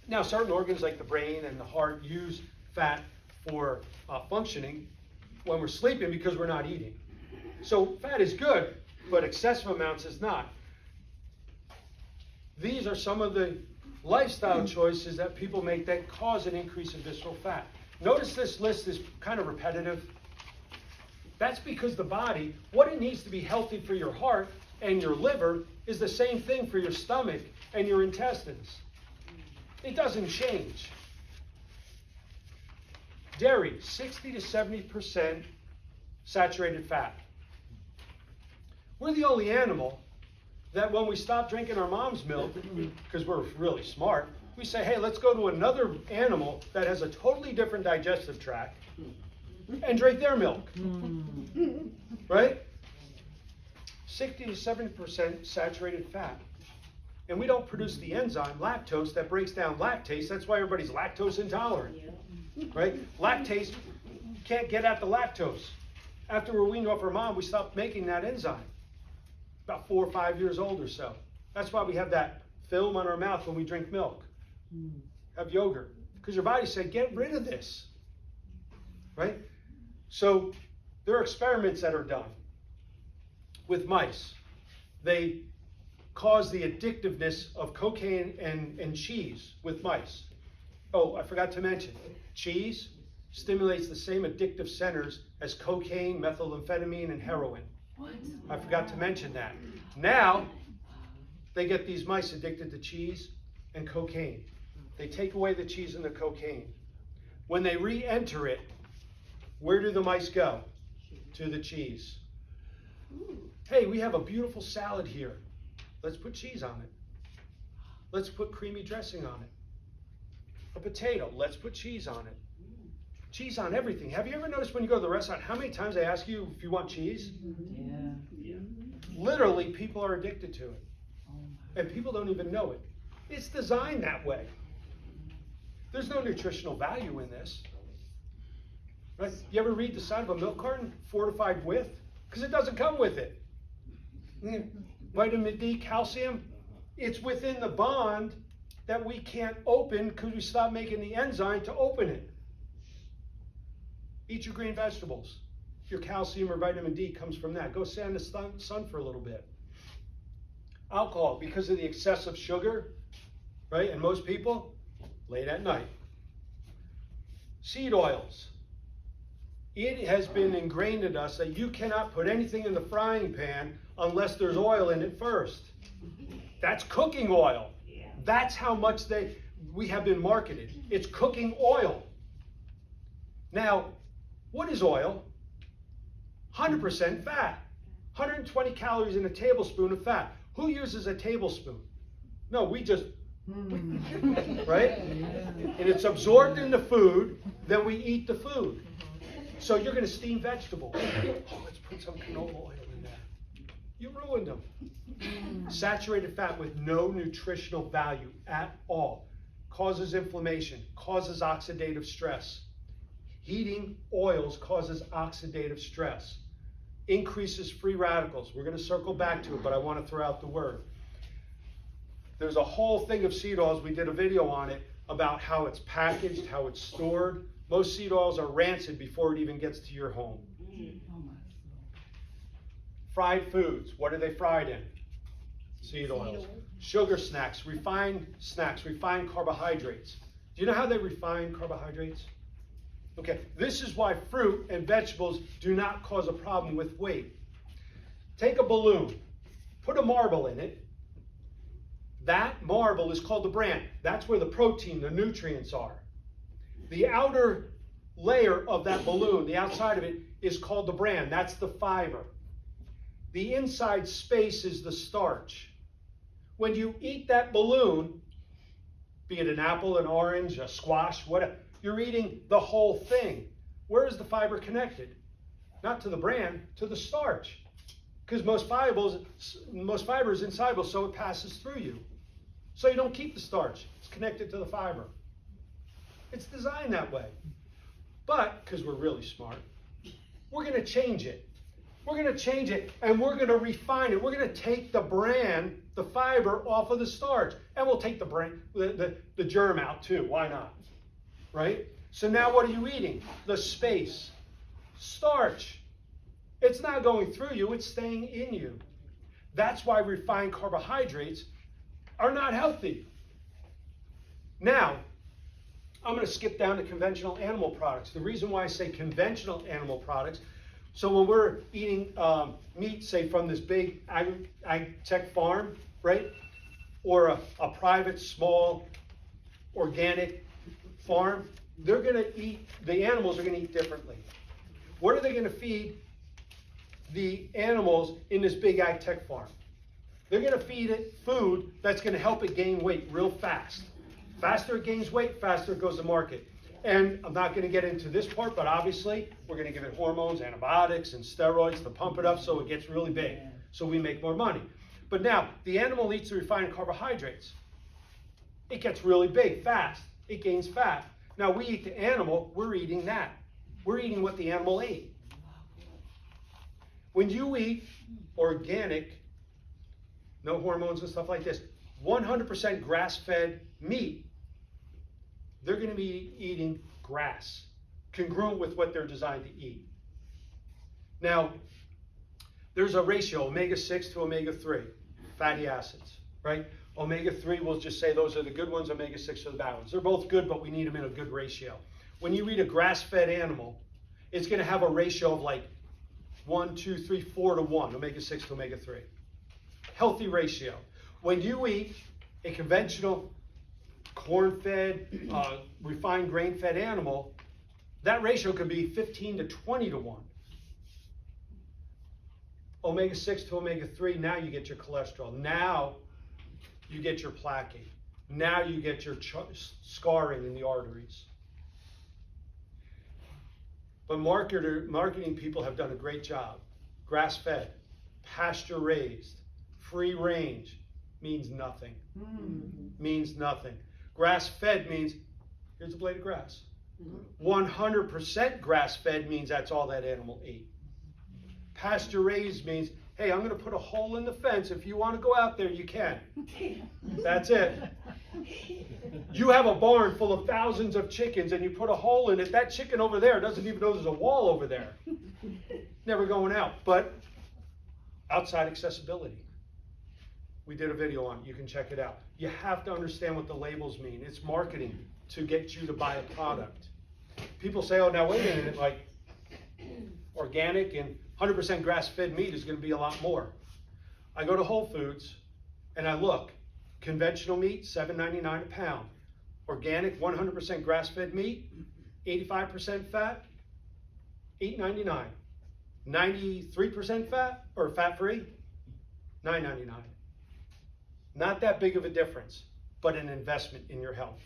Now, certain organs like the brain and the heart use fat for functioning when we're sleeping because we're not eating. So fat is good, but excessive amounts is not. These are some of the lifestyle choices that people make that cause an increase in visceral fat. Notice this list is kind of repetitive. That's because the body, what it needs to be healthy for your heart and your liver is the same thing for your stomach and your intestines. It doesn't change. Dairy, 60 to 70% saturated fat. We're the only animal that when we stop drinking our mom's milk, because we're really smart, we say, hey, let's go to another animal that has a totally different digestive tract and drink their milk. Right? 60 to 70% saturated fat. And we don't produce the enzyme, lactose, that breaks down lactase. That's why everybody's lactose intolerant. Right? Lactase can't get at the lactose. After we're weaned off our mom, we stopped making that enzyme. About 4 or 5 years old or so. That's why we have that film on our mouth when we drink milk. Have yogurt. Because your body said, get rid of this. Right? So there are experiments that are done with mice. They cause the addictiveness of cocaine and cheese with mice. Oh, I forgot to mention, cheese stimulates the same addictive centers as cocaine, methamphetamine, and heroin. What? I forgot to mention that. Now, they get these mice addicted to cheese and cocaine. They take away the cheese and the cocaine. When they re-enter it, where do the mice go? To the cheese. Hey, we have a beautiful salad here. Let's put cheese on it. Let's put creamy dressing on it. A potato, let's put cheese on it. Cheese on everything. Have you ever noticed when you go to the restaurant, how many times they ask you if you want cheese? Yeah. Literally, people are addicted to it. And people don't even know it. It's designed that way. There's no nutritional value in this. Right? You ever read the side of a milk carton? Fortified with? Because it doesn't come with it. Vitamin D, calcium, it's within the bond that we can't open because we stopped making the enzyme to open it. Eat your green vegetables. Your calcium or vitamin D comes from that. Go stand in the sun for a little bit. Alcohol, because of the excessive sugar, right? And most people, late at night. Seed oils. It has been ingrained in us that you cannot put anything in the frying pan unless there's oil in it first. That's cooking oil. That's how much we have been marketed. It's cooking oil. Now, what is oil? 100% fat. 120 calories in a tablespoon of fat. Who uses a tablespoon? No, we just, right? And it's absorbed in the food, then we eat the food. So you're going to steam vegetables. Oh, let's put some canola oil in there. You ruined them. Saturated fat with no nutritional value at all. Causes inflammation, causes oxidative stress. Heating oils causes oxidative stress. Increases free radicals. We're going to circle back to it, but I want to throw out the word. There's a whole thing of seed oils. We did a video on it about how it's packaged, how it's stored. Most seed oils are rancid before it even gets to your home. Fried foods. What are they fried in? Seed oils. Sugar snacks, refined carbohydrates. Do you know how they refine carbohydrates? Okay, this is why fruit and vegetables do not cause a problem with weight. Take a balloon, put a marble in it. That marble is called the bran. That's where the protein, the nutrients are. The outer layer of that balloon, the outside of it, is called the bran. That's the fiber. The inside space is the starch. When you eat that balloon, be it an apple, an orange, a squash, whatever, you're eating the whole thing. Where is the fiber connected? Not to the bran, to the starch. Because most fiber is insoluble, so it passes through you. So you don't keep the starch. It's connected to the fiber. It's designed that way. But, because we're really smart, we're going to change it. We're going to change it, and we're going to refine it. We're going to take the bran, the fiber, off of the starch. And we'll take the germ out too. Why not? Right? So now what are you eating? The space. Starch. It's not going through you. It's staying in you. That's why refined carbohydrates are not healthy. Now, I'm going to skip down to conventional animal products. The reason why I say conventional animal products, so when we're eating meat, say from this big ag-tech farm, right? Or a private, small, organic farm, they're going to eat, the animals are going to eat differently. What are they going to feed the animals in this big ag tech farm. They're going to feed it food that's going to help it gain weight real fast. Faster it gains weight, faster it goes to market. And I'm not going to get into this part, but obviously we're going to give it hormones, antibiotics, and steroids to pump it up so it gets really big, so we make more money. But now, the animal eats the refined carbohydrates. It gets really big, fast. It gains fat. Now, we eat the animal, we're eating that. We're eating what the animal ate. When you eat organic, no hormones and stuff like this, 100% grass-fed meat, they're going to be eating grass, congruent with what they're designed to eat. Now, there's a ratio, omega-6 to omega-3, fatty acids, right? Omega-3, we'll just say those are the good ones, omega-6 are the bad ones. They're both good, but we need them in a good ratio. When you eat a grass-fed animal, it's going to have a ratio of like 1, 2, 3, 4 to 1, omega-6 to omega-3. Healthy ratio. When you eat a conventional corn-fed, refined grain-fed animal, that ratio could be 15 to 20 to 1. Omega-6 to omega-3, now you get your cholesterol. Now you get your plaquing. Now you get your scarring in the arteries. But marketing people have done a great job. Grass-fed, pasture-raised, free range means nothing. Means nothing. Grass-fed means, here's a blade of grass. 100% grass-fed means that's all that animal ate. Pasture-raised means, hey, I'm going to put a hole in the fence. If you want to go out there, you can. That's it. You have a barn full of thousands of chickens and you put a hole in it. That chicken over there doesn't even know there's a wall over there. Never going out. But outside accessibility. We did a video on it. You can check it out. You have to understand what the labels mean. It's marketing to get you to buy a product. People say, oh, now wait a minute, like organic and 100% grass-fed meat is going to be a lot more. I go to Whole Foods and I look. Conventional meat, $7.99 a pound. Organic, 100% grass-fed meat, 85% fat, $8.99. 93% fat, or fat-free, $9.99. Not that big of a difference, but an investment in your health.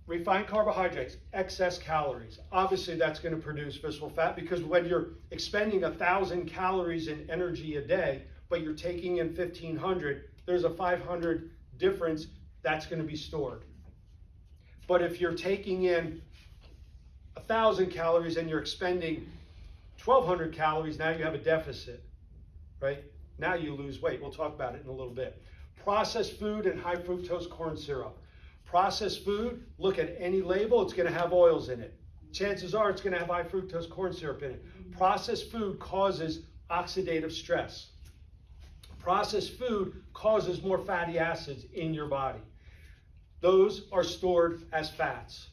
Refined carbohydrates, excess calories. Obviously, that's going to produce visceral fat because when you're expending 1,000 calories in energy a day, but you're taking in 1,500, there's a 500 difference that's going to be stored. But if you're taking in 1,000 calories and you're expending 1,200 calories, now you have a deficit, right? Now you lose weight. We'll talk about it in a little bit. Processed food and high fructose corn syrup. Processed food, look at any label, it's going to have oils in it. Chances are it's going to have high fructose corn syrup in it. Processed food causes oxidative stress. Processed food causes more fatty acids in your body. Those are stored as fats.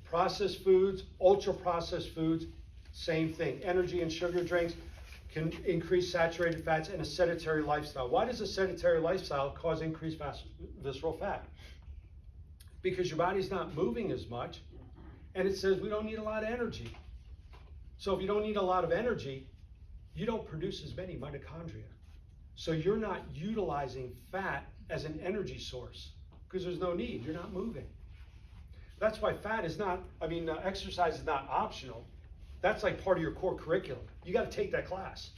Processed foods, ultra-processed foods, same thing. Energy and sugar drinks can increase saturated fats and a sedentary lifestyle. Why does a sedentary lifestyle cause increased visceral fat? Because your body's not moving as much, and it says we don't need a lot of energy. So if you don't need a lot of energy, you don't produce as many mitochondria. So you're not utilizing fat as an energy source because there's no need. You're not moving. That's why exercise is not optional. That's like part of your core curriculum. You got to take that class.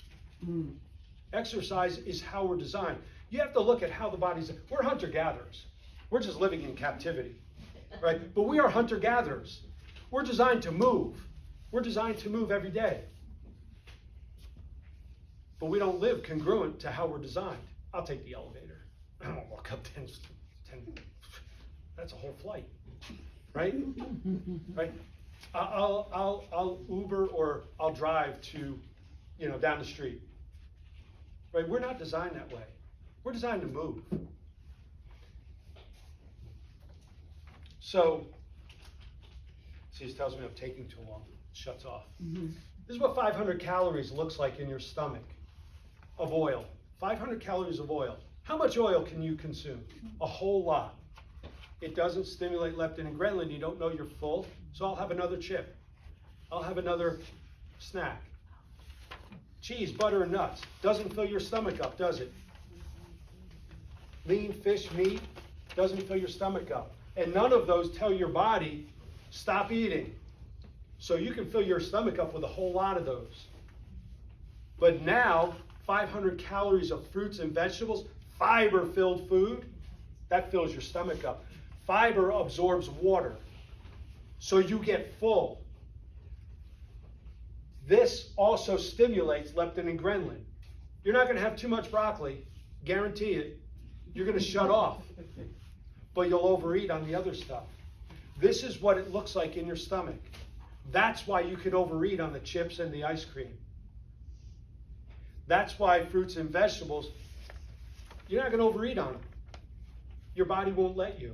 Exercise is how we're designed. You have to look at how the body's. We're hunter-gatherers. We're just living in captivity, right? But we are hunter-gatherers. We're designed to move. We're designed to move every day. But we don't live congruent to how we're designed. I'll take the elevator. I don't walk up 10, that's a whole flight, right? Right? I'll Uber or I'll drive to, down the street. Right? We're not designed that way. We're designed to move. So, see, this tells me I'm taking too long. It shuts off. This is what 500 calories looks like in your stomach of oil. 500 calories of oil. How much oil can you consume? A whole lot. It doesn't stimulate leptin and ghrelin. You don't know you're full, so I'll have another chip. I'll have another snack. Cheese, butter, and nuts. Doesn't fill your stomach up, does it? Lean fish, meat, doesn't fill your stomach up. And none of those tell your body, stop eating. So you can fill your stomach up with a whole lot of those. But now, 500 calories of fruits and vegetables, fiber-filled food, that fills your stomach up. Fiber absorbs water, so you get full. This also stimulates leptin and ghrelin. You're not going to have too much broccoli, guarantee it. You're going to shut off, but you'll overeat on the other stuff. This is what it looks like in your stomach. That's why you can overeat on the chips and the ice cream. That's why fruits and vegetables, you're not going to overeat on them. Your body won't let you.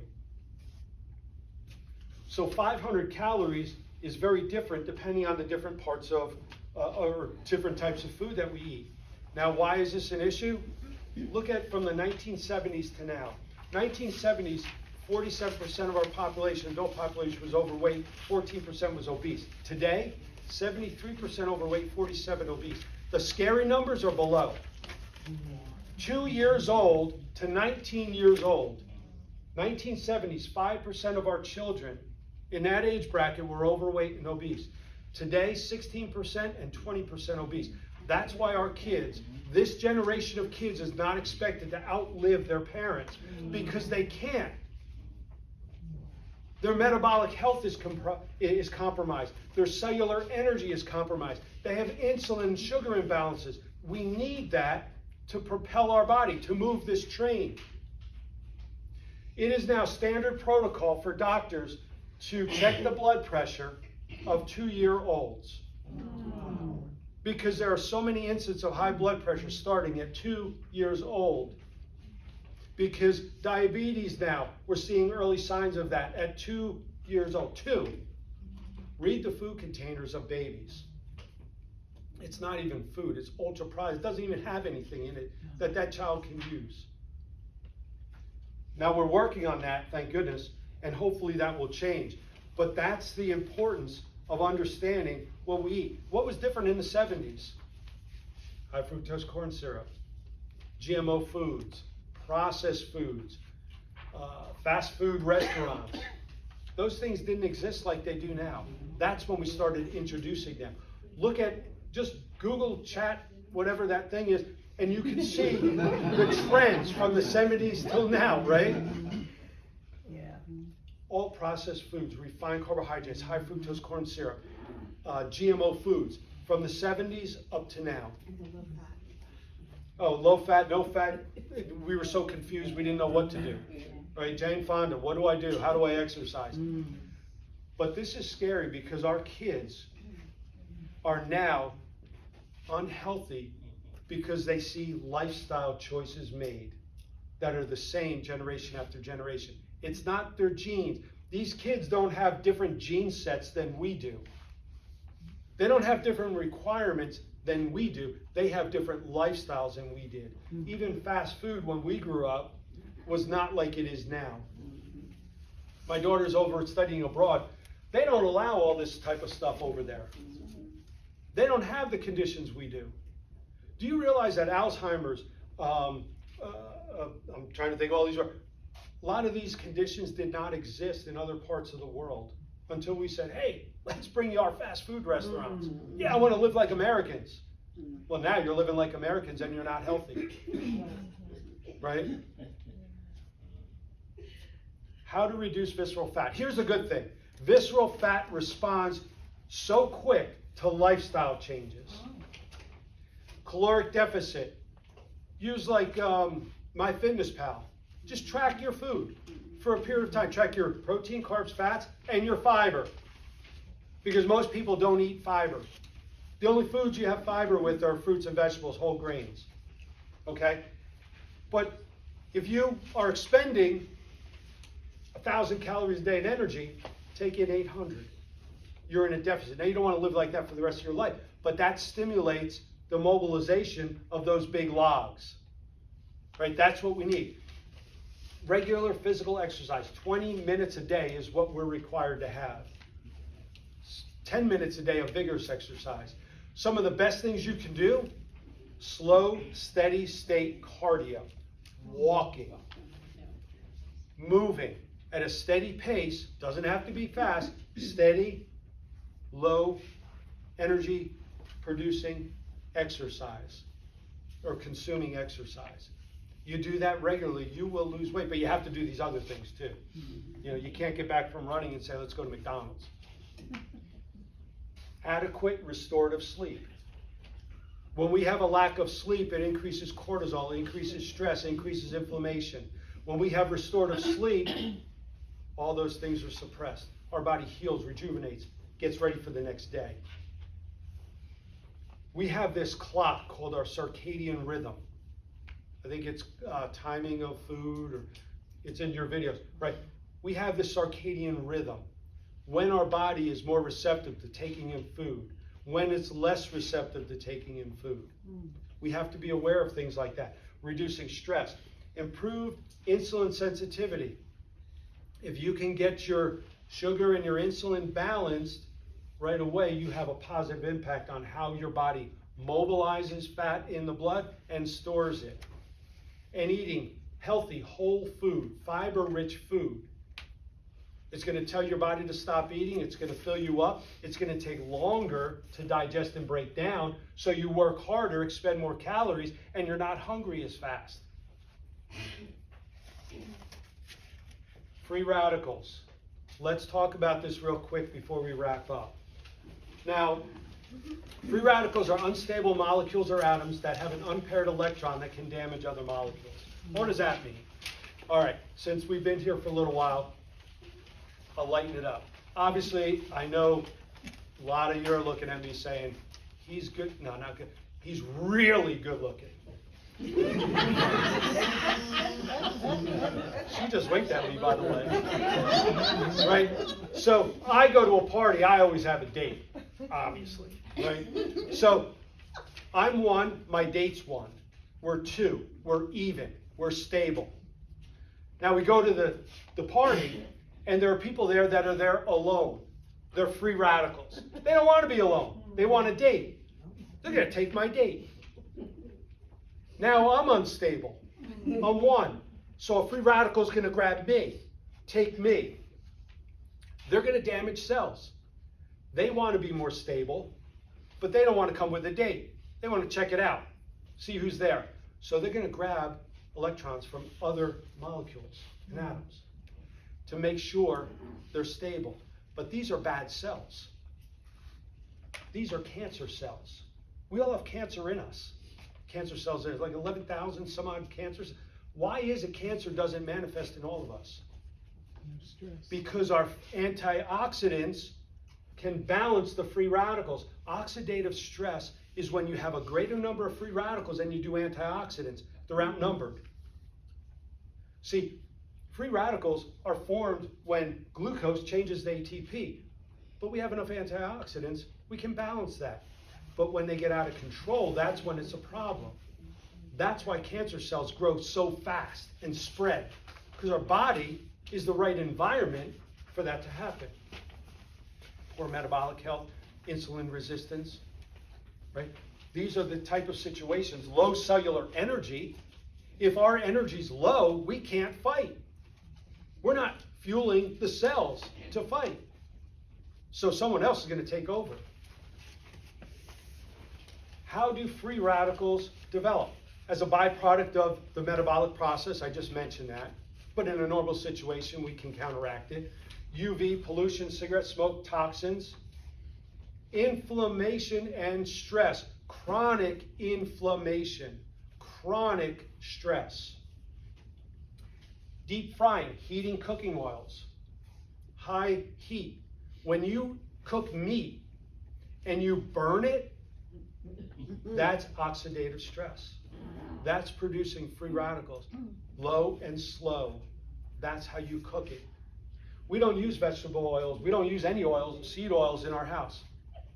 So 500 calories is very different depending on the different parts of, or different types of food that we eat. Now, why is this an issue? Look at from the 1970s to now. 1970s, 47% of our population, adult population, was overweight, 14% was obese. Today, 73% overweight, 47% obese. The scary numbers are below. 2 years old to 19 years old. 1970s, 5% of our children in that age bracket were overweight and obese. Today, 16% and 20% obese. That's why our kids, this generation of kids, is not expected to outlive their parents because they can't. Their metabolic health is compromised. Their cellular energy is compromised. They have insulin and sugar imbalances. We need that to propel our body, to move this train. It is now standard protocol for doctors to check the blood pressure of 2-year-olds. Because there are so many incidents of high blood pressure starting at 2 years old. Because diabetes now, we're seeing early signs of that at 2 years old. 2. Read the food containers of babies. It's not even food, it's ultra processed. It doesn't even have anything in it that child can use. Now we're working on that, thank goodness, and hopefully that will change. But that's the importance of understanding what we eat. What was different in the 70s? High fructose corn syrup, GMO foods, processed foods, fast food restaurants. Those things didn't exist like they do now. That's when we started introducing them. Look at, just Google chat, whatever that thing is, and you can see the trends from the 70s till now, right? All processed foods, refined carbohydrates, high fructose corn syrup, GMO foods, from the 70s up to now. Oh, low fat, no fat. We were so confused, we didn't know what to do. Right, Jane Fonda, what do I do? How do I exercise? But this is scary because our kids are now unhealthy because they see lifestyle choices made that are the same generation after generation. It's not their genes. These kids don't have different gene sets than we do. They don't have different requirements than we do. They have different lifestyles than we did. Even fast food when we grew up was not like it is now. My daughter's over studying abroad. They don't allow all this type of stuff over there. They don't have the conditions we do. Do you realize that Alzheimer's, I'm trying to think of all these, a lot of these conditions did not exist in other parts of the world until we said, hey, let's bring you our fast food restaurants. Yeah, I want to live like Americans. Well, now you're living like Americans and you're not healthy. Right? How to reduce visceral fat. Here's a good thing. Visceral fat responds so quick to lifestyle changes. Caloric deficit. Use like MyFitnessPal. Just track your food for a period of time. Track your protein, carbs, fats, and your fiber. Because most people don't eat fiber. The only foods you have fiber with are fruits and vegetables, whole grains. Okay? But if you are expending 1,000 calories a day in energy, take in 800. You're in a deficit. Now, you don't want to live like that for the rest of your life, but that stimulates the mobilization of those big logs. Right? That's what we need. Regular physical exercise, 20 minutes a day is what we're required to have. 10 minutes a day of vigorous exercise. Some of the best things you can do: slow, steady state cardio, walking, moving at a steady pace, doesn't have to be fast, steady, low energy producing exercise or consuming exercise. You do that regularly, you will lose weight, but you have to do these other things too. You know, you can't get back from running and say, let's go to McDonald's. Adequate restorative sleep. When we have a lack of sleep, it increases cortisol, increases stress, increases inflammation. When we have restorative sleep, all those things are suppressed. Our body heals, rejuvenates, gets ready for the next day. We have this clock called our circadian rhythm. I think it's timing of food, or it's in your videos, right? We have this circadian rhythm. When our body is more receptive to taking in food, when it's less receptive to taking in food. We have to be aware of things like that. Reducing stress, improved insulin sensitivity. If you can get your sugar and your insulin balanced right away, you have a positive impact on how your body mobilizes fat in the blood and stores it. And eating healthy, whole food, fiber-rich food. It's going to tell your body to stop eating. It's going to fill you up. It's going to take longer to digest and break down, so you work harder, expend more calories, and you're not hungry as fast. Free radicals. Let's talk about this real quick before we wrap up. Now, free radicals are unstable molecules or atoms that have an unpaired electron that can damage other molecules. What does that mean? All right, since we've been here for a little while, I'll lighten it up. Obviously, I know a lot of you are looking at me saying, he's good. No, not good. He's really good looking. She just winked at me, by the way. Right? So I go to a party, I always have a date, obviously. Right? So I'm one, my date's one. We're two, we're even, we're stable. Now we go to the party, and there are people there that are there alone. They're free radicals. They don't want to be alone. They want a date. They're going to take my date. Now I'm unstable. I'm one. So a free radical is going to grab me, take me. They're going to damage cells. They want to be more stable, but they don't want to come with a date. They want to check it out, see who's there. So they're going to grab electrons from other molecules and atoms to make sure they're stable. But these are bad cells. These are cancer cells. We all have cancer in us. Cancer cells, there's like 11,000 some odd cancers. Why is it cancer doesn't manifest in all of us? Because our antioxidants can balance the free radicals. Oxidative stress is when you have a greater number of free radicals than you do antioxidants. They're outnumbered. See, free radicals are formed when glucose changes to ATP. But we have enough antioxidants, we can balance that. But when they get out of control, that's when it's a problem. That's why cancer cells grow so fast and spread, because our body is the right environment for that to happen. Poor metabolic health, insulin resistance, right? These are the type of situations. Low cellular energy. If our energy's low, we can't fight. We're not fueling the cells to fight. So someone else is going to take over. How do free radicals develop? As a byproduct of the metabolic process, I just mentioned that. But in a normal situation, we can counteract it. UV, pollution, cigarette smoke, toxins, inflammation and stress, chronic inflammation, chronic stress. Deep frying, heating cooking oils, high heat. When you cook meat and you burn it, that's oxidative stress. That's producing free radicals. Low and slow. That's how you cook it. We don't use vegetable oils. We don't use any oils, seed oils in our house.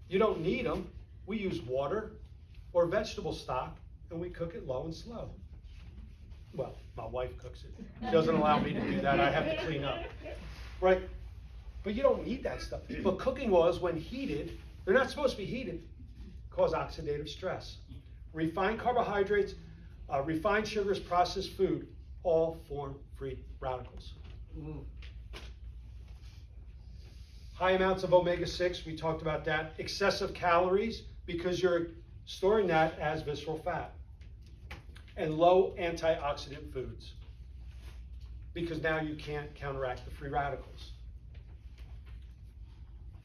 You don't need them. We use water or vegetable stock, and we cook it low and slow. Well, my wife cooks it. She doesn't allow me to do that. I have to clean up. Right? But you don't need that stuff. But cooking oils, when heated, they're not supposed to be heated, cause oxidative stress. Refined carbohydrates, refined sugars, processed food, all form free radicals. High amounts of omega-6, we talked about that. Excessive calories, because you're storing that as visceral fat. And low antioxidant foods, because now you can't counteract the free radicals.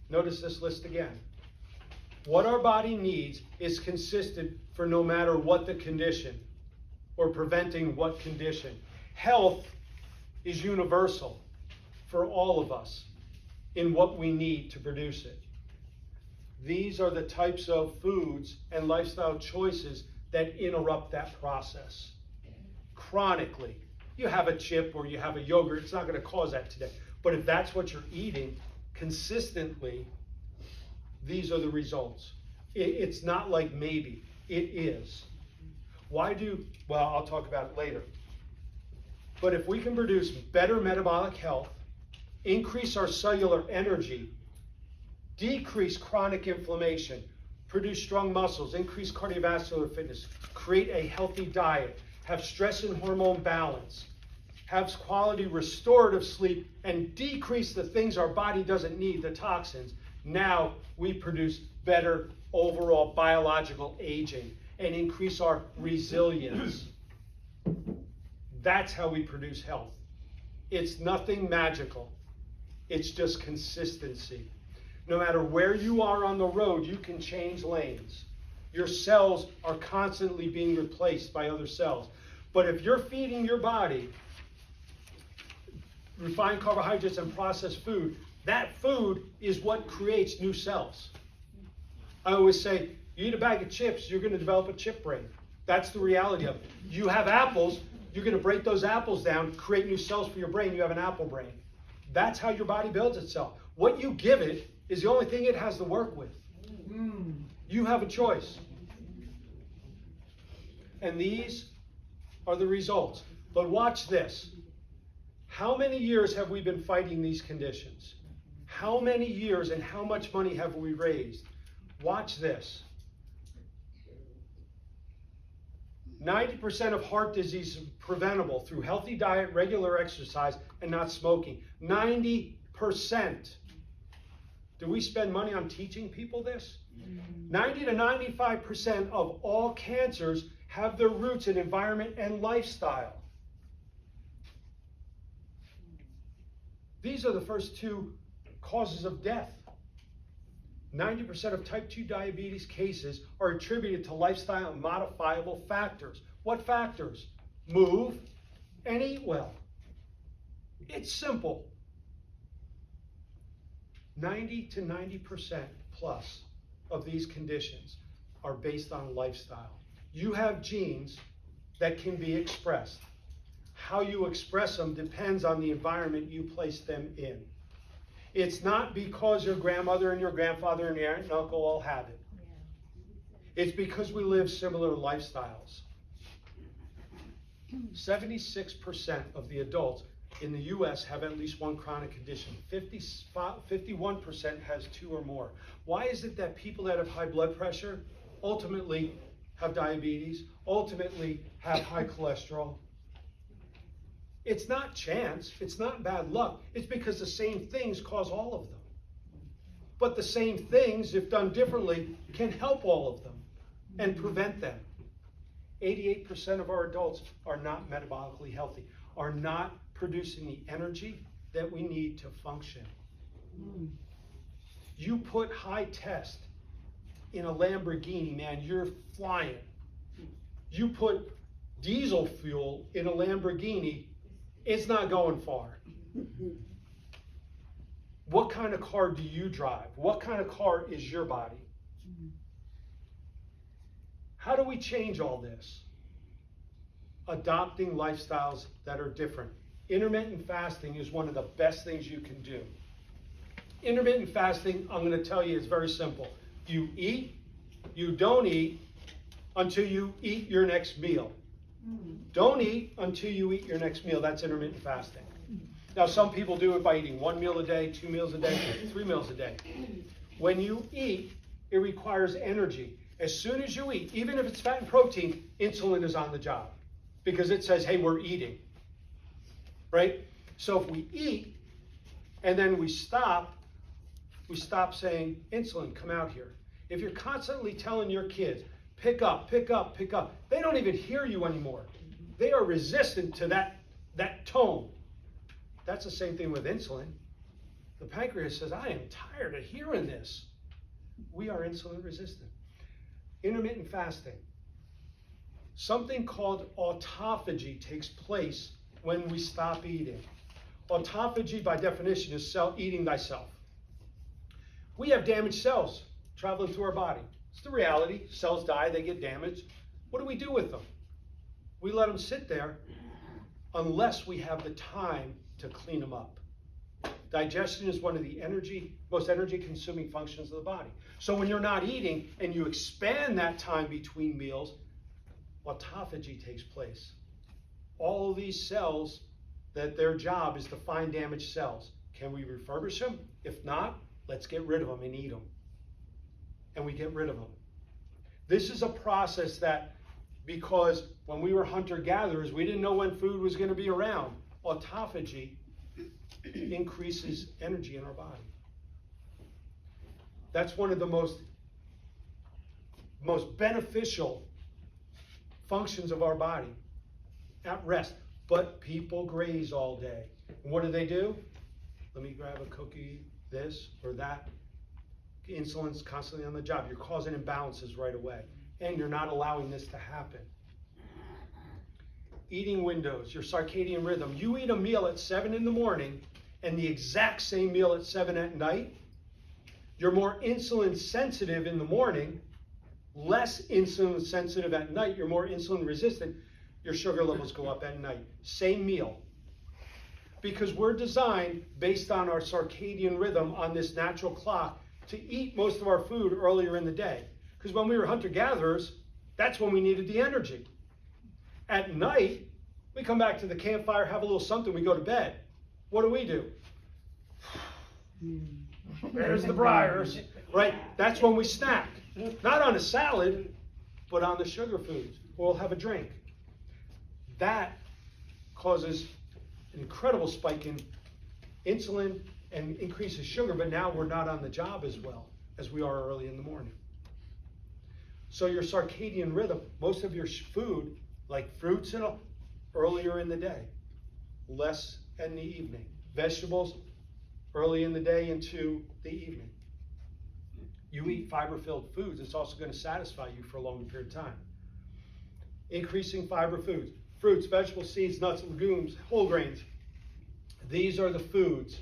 Notice this list again. What our body needs is consistent for no matter what the condition, or preventing what condition. Health is universal for all of us in what we need to produce it. These are the types of foods and lifestyle choices that interrupt that process chronically. You have a chip or you have a yogurt, it's not going to cause that today. But if that's what you're eating consistently, these are the results. It's not like maybe, it is. Well, I'll talk about it later. But if we can produce better metabolic health, increase our cellular energy, decrease chronic inflammation, produce strong muscles, increase cardiovascular fitness, create a healthy diet, have stress and hormone balance, have quality restorative sleep, and decrease the things our body doesn't need, the toxins, now we produce better overall biological aging and increase our resilience. That's how we produce health. It's nothing magical. It's just consistency. No matter where you are on the road, you can change lanes. Your cells are constantly being replaced by other cells. But if you're feeding your body refined carbohydrates and processed food, that food is what creates new cells. I always say, you eat a bag of chips, you're going to develop a chip brain. That's the reality of it. You have apples, you're going to break those apples down, create new cells for your brain, you have an apple brain. That's how your body builds itself. What you give it is the only thing it has to work with. You have a choice. And these are the results. But watch this. How many years have we been fighting these conditions? How many years and how much money have we raised? Watch this. 90% of heart disease is preventable through healthy diet, regular exercise, and not smoking. 90%. Do we spend money on teaching people this? 90 to 95% of all cancers have their roots in environment and lifestyle. These are the first two causes of death. 90% of type 2 diabetes cases are attributed to lifestyle and modifiable factors. What factors? Move and eat well. It's simple. 90 to 90% plus of these conditions are based on lifestyle. You have genes that can be expressed. How you express them depends on the environment you place them in. It's not because your grandmother and your grandfather and your aunt and uncle all have it. It's because we live similar lifestyles. 76% of the adults in the U.S. have at least one chronic condition. 51% has two or more. Why is it that people that have high blood pressure ultimately have diabetes, ultimately have high cholesterol? It's not chance, it's not bad luck. It's because the same things cause all of them. But the same things, if done differently, can help all of them and prevent them. 88% of our adults are not metabolically healthy, are not producing the energy that we need to function. You put high test in a Lamborghini, man, you're flying. You put diesel fuel in a Lamborghini, it's not going far. What kind of car do you drive? What kind of car is your body? How do we change all this? Adopting lifestyles that are different. Intermittent fasting is one of the best things you can do. Intermittent fasting, I'm going to tell you, is very simple. You eat, you don't eat until you eat your next meal. Don't eat until you eat your next meal. That's intermittent fasting. Now, some people do it by eating 1 meal a day, 2 meals a day, 3 meals a day. When you eat, it requires energy. As soon as you eat, even if it's fat and protein, insulin is on the job because it says, hey, we're eating, right? So if we eat and then we stop saying, insulin, come out here. If you're constantly telling your kids, pick up, pick up, pick up, they don't even hear you anymore. They are resistant to that tone. That's the same thing with insulin. The pancreas says, I am tired of hearing this. We are insulin resistant. Intermittent fasting. Something called autophagy takes place when we stop eating. Autophagy, by definition, is eating thyself. We have damaged cells traveling through our body. It's the reality. Cells die, they get damaged. What do we do with them? We let them sit there unless we have the time to clean them up. Digestion is one of the most energy-consuming functions of the body. So when you're not eating and you expand that time between meals, autophagy takes place. All of these cells, that their job is to find damaged cells. Can we refurbish them? If not, let's get rid of them and eat them. And we get rid of them. This is a process that, because when we were hunter-gatherers, we didn't know when food was going to be around. Autophagy increases energy in our body. That's one of the most beneficial functions of our body, at rest. But people graze all day. And what do? Let me grab a cookie, this or that. Insulin's constantly on the job. You're causing imbalances right away. And you're not allowing this to happen. Eating windows, your circadian rhythm. You eat a meal at 7 in the morning and the exact same meal at 7 at night. You're more insulin sensitive in the morning, less insulin sensitive at night. You're more insulin resistant. Your sugar levels go up at night. Same meal. Because we're designed based on our circadian rhythm on this natural clock to eat most of our food earlier in the day. Because when we were hunter-gatherers, that's when we needed the energy. At night, we come back to the campfire, have a little something, we go to bed. What do? There's the briars, right? That's when we snack. Not on a salad, but on the sugar foods. Or we'll have a drink. That causes an incredible spike in insulin and increases sugar, but now we're not on the job as well as we are early in the morning. So your circadian rhythm, most of your food, like fruits and all, earlier in the day, less in the evening. Vegetables, early in the day into the evening. You eat fiber-filled foods, it's also going to satisfy you for a longer period of time. Increasing fiber foods. Fruits, vegetables, seeds, nuts, legumes, whole grains. These are the foods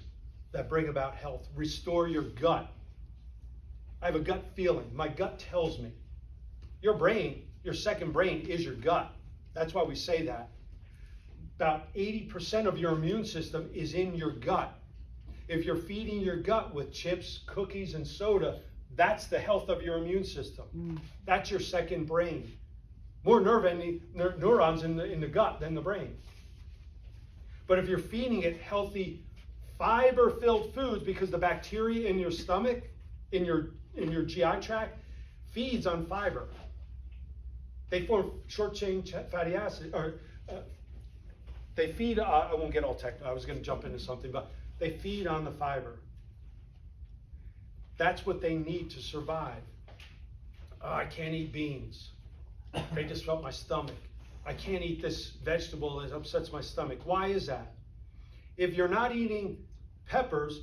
that bring about health. Restore your gut. I have a gut feeling. My gut tells me. Your brain, your second brain is your gut. That's why we say that. About 80% of your immune system is in your gut. If you're feeding your gut with chips, cookies, and soda, that's the health of your immune system. That's your second brain. More neurons in the gut than the brain. But if you're feeding it healthy, fiber-filled foods, because the bacteria in your stomach, in your GI tract, feeds on fiber. They form short-chain fatty acids, or they feed, I won't get all technical, I was going to jump into something, but they feed on the fiber. That's what they need to survive. I can't eat beans. They disrupt my stomach. I can't eat this vegetable, it upsets my stomach. Why is that? If you're not eating peppers,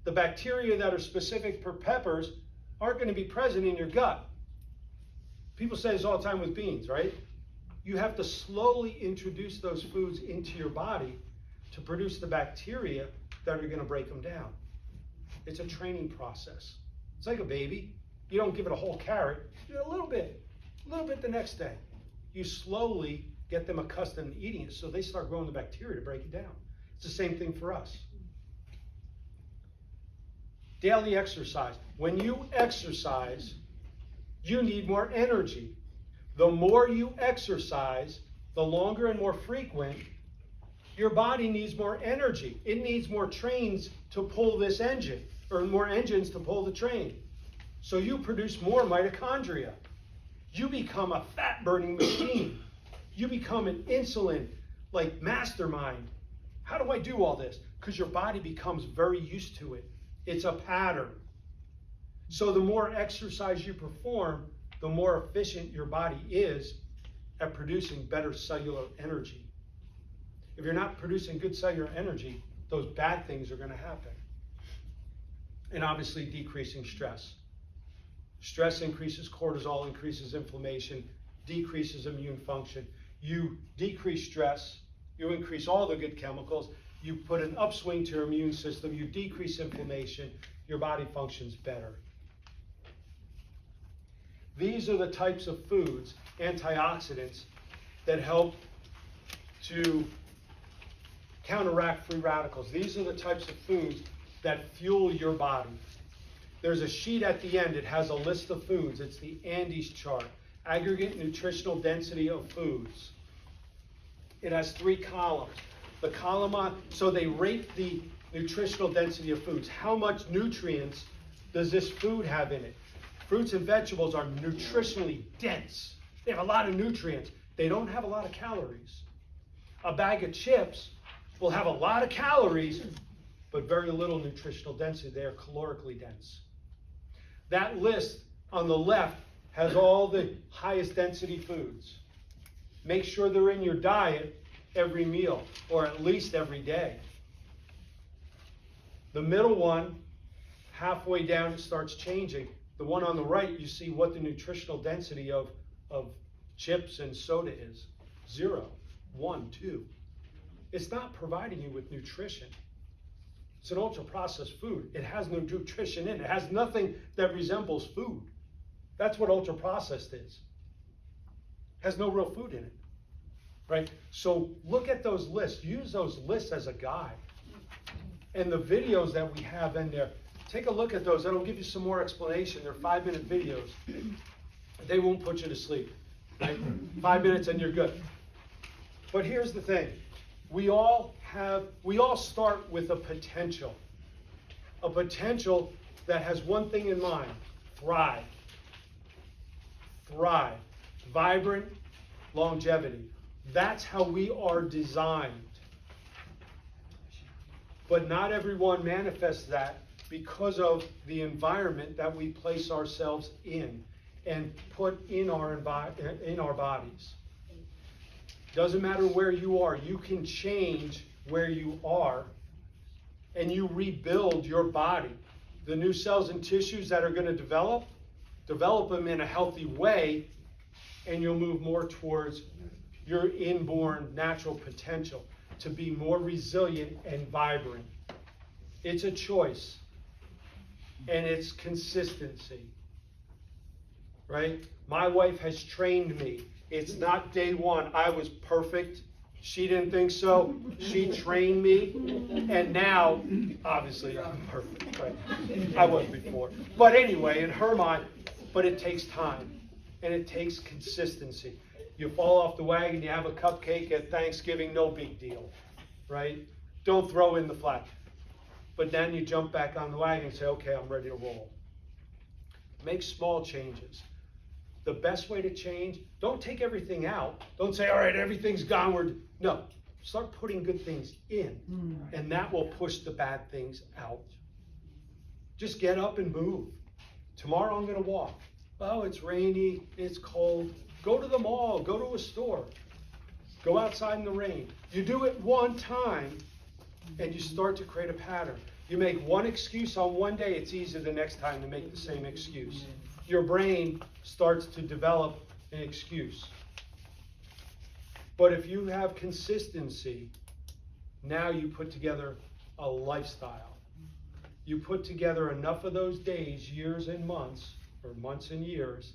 the bacteria that are specific for peppers aren't going to be present in your gut. People say this all the time with beans, right? You have to slowly introduce those foods into your body to produce the bacteria that are going to break them down. It's a training process. It's like a baby. You don't give it a whole carrot, you do a little bit the next day. You slowly get them accustomed to eating it so they start growing the bacteria to break it down. It's the same thing for us. Daily exercise. When you exercise, you need more energy. The more you exercise, the longer and more frequent, Your body needs more energy. It needs more trains to pull this engine, or more engines to pull the train. So you produce more mitochondria. You become a fat-burning machine. You become an insulin, mastermind. How do I do all this? Because your body becomes very used to it. It's a pattern. So the more exercise you perform, the more efficient your body is at producing better cellular energy. If you're not producing good cellular energy, those bad things are going to happen. And obviously decreasing stress. Stress increases cortisol, increases inflammation, decreases immune function. You decrease stress, you increase all the good chemicals, you put an upswing to your immune system, you decrease inflammation, your body functions better. These are the types of foods, antioxidants, that help to counteract free radicals. These are the types of foods that fuel your body. There's a sheet at the end. It has a list of foods. It's the Andes chart, aggregate nutritional density of foods. It has 3 columns. The column so they rate the nutritional density of foods. How much nutrients does this food have in it? Fruits and vegetables are nutritionally dense. They have a lot of nutrients. They don't have a lot of calories. A bag of chips will have a lot of calories, but very little nutritional density. They are calorically dense. That list on the left has all the highest density foods. Make sure they're in your diet every meal, or at least every day. The middle one, halfway down, it starts changing. The one on the right, you see what the nutritional density of chips and soda is. 0, 1, 2. It's not providing you with nutrition. It's an ultra-processed food. It has no nutrition in it. It has nothing that resembles food. That's what ultra-processed is. It has no real food in it. Right? So look at those lists. Use those lists as a guide. And the videos that we have in there, take a look at those. That'll give you some more explanation. They're 5-minute videos. They won't put you to sleep. Right? 5 minutes and you're good. But here's the thing. We all start with a potential. A potential that has one thing in mind: thrive. Thrive. Vibrant longevity. That's how we are designed. But not everyone manifests that because of the environment that we place ourselves in and put in our bodies. Doesn't matter where you are, you can change where you are and you rebuild your body. The new cells and tissues that are going to develop them in a healthy way, and you'll move more towards your inborn natural potential to be more resilient and vibrant. It's a choice, and it's consistency, right? My wife has trained me. It's not day one. I was perfect. She didn't think so. She trained me, and now, obviously, I'm perfect, right? I was before. But anyway, in her mind, but it takes time, and it takes consistency. You fall off the wagon, you have a cupcake at Thanksgiving, no big deal, right? Don't throw in the flat. But then you jump back on the wagon and say, okay, I'm ready to roll. Make small changes. The best way to change, don't take everything out. Don't say, all right, everything's gone. No, start putting good things in, and that will push the bad things out. Just get up and move. Tomorrow I'm going to walk. Oh, it's rainy, it's cold. Go to the mall, go to a store. Go outside in the rain. You do it one time, and you start to create a pattern. You make one excuse on one day, it's easy the next time to make the same excuse. Your brain starts to develop an excuse. But if you have consistency, now you put together a lifestyle. You put together enough of those days, years and months, or months and years,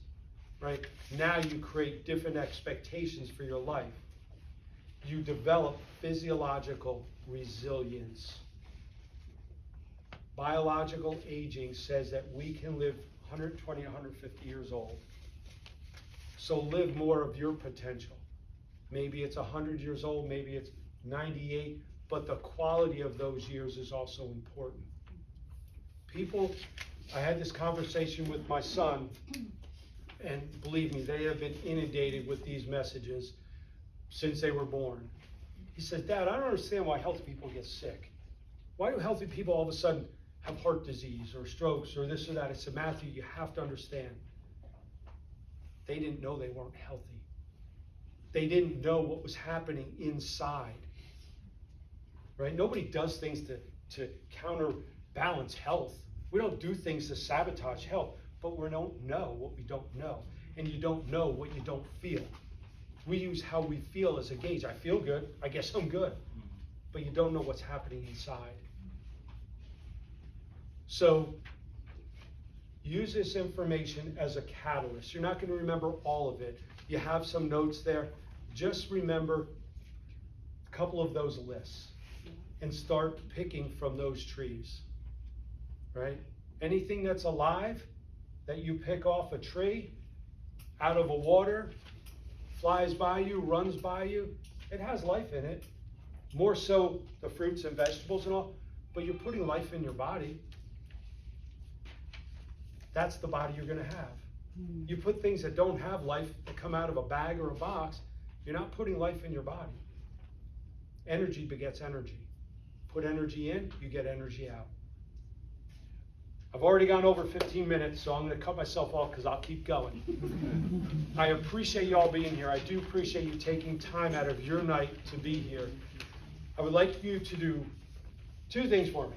right? Now you create different expectations for your life. You develop physiological resilience. Biological aging says that we can live 120, 150 years old. So live more of your potential. Maybe it's 100 years old, maybe it's 98, but the quality of those years is also important. People, I had this conversation with my son, and believe me, they have been inundated with these messages since they were born. He says, Dad, I don't understand why healthy people get sick. Why do healthy people all of a sudden have heart disease or strokes or this or that? I said, Matthew, you have to understand. They didn't know they weren't healthy. They didn't know what was happening inside. Right? Nobody does things to counterbalance health. We don't do things to sabotage health, but we don't know what we don't know. And you don't know what you don't feel. We use how we feel as a gauge. I feel good, I guess I'm good. But you don't know what's happening inside. So use this information as a catalyst. You're not going to remember all of it. You have some notes there. Just remember a couple of those lists and start picking from those trees. Right? Anything that's alive that you pick off a tree, out of a water, flies by you, runs by you, it has life in it. More so the fruits and vegetables and all, but you're putting life in your body. That's the body you're going to have. You put things that don't have life that come out of a bag or a box, you're not putting life in your body. Energy begets energy. Put energy in, you get energy out. I've already gone over 15 minutes, so I'm going to cut myself off because I'll keep going. I appreciate you all being here. I do appreciate you taking time out of your night to be here. I would like you to do two things for me.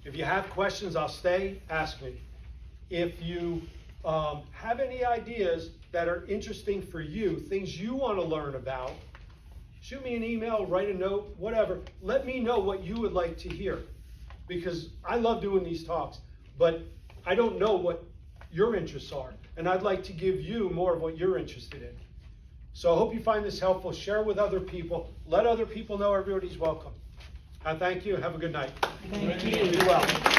If you have questions, I'll stay, ask me. If you have any ideas that are interesting for you, things you want to learn about, shoot me an email, write a note, whatever. Let me know what you would like to hear. Because I love doing these talks, but I don't know what your interests are. And I'd like to give you more of what you're interested in. So I hope you find this helpful. Share with other people. Let other people know everybody's welcome. I thank you. Have a good night. Thank you. Be well.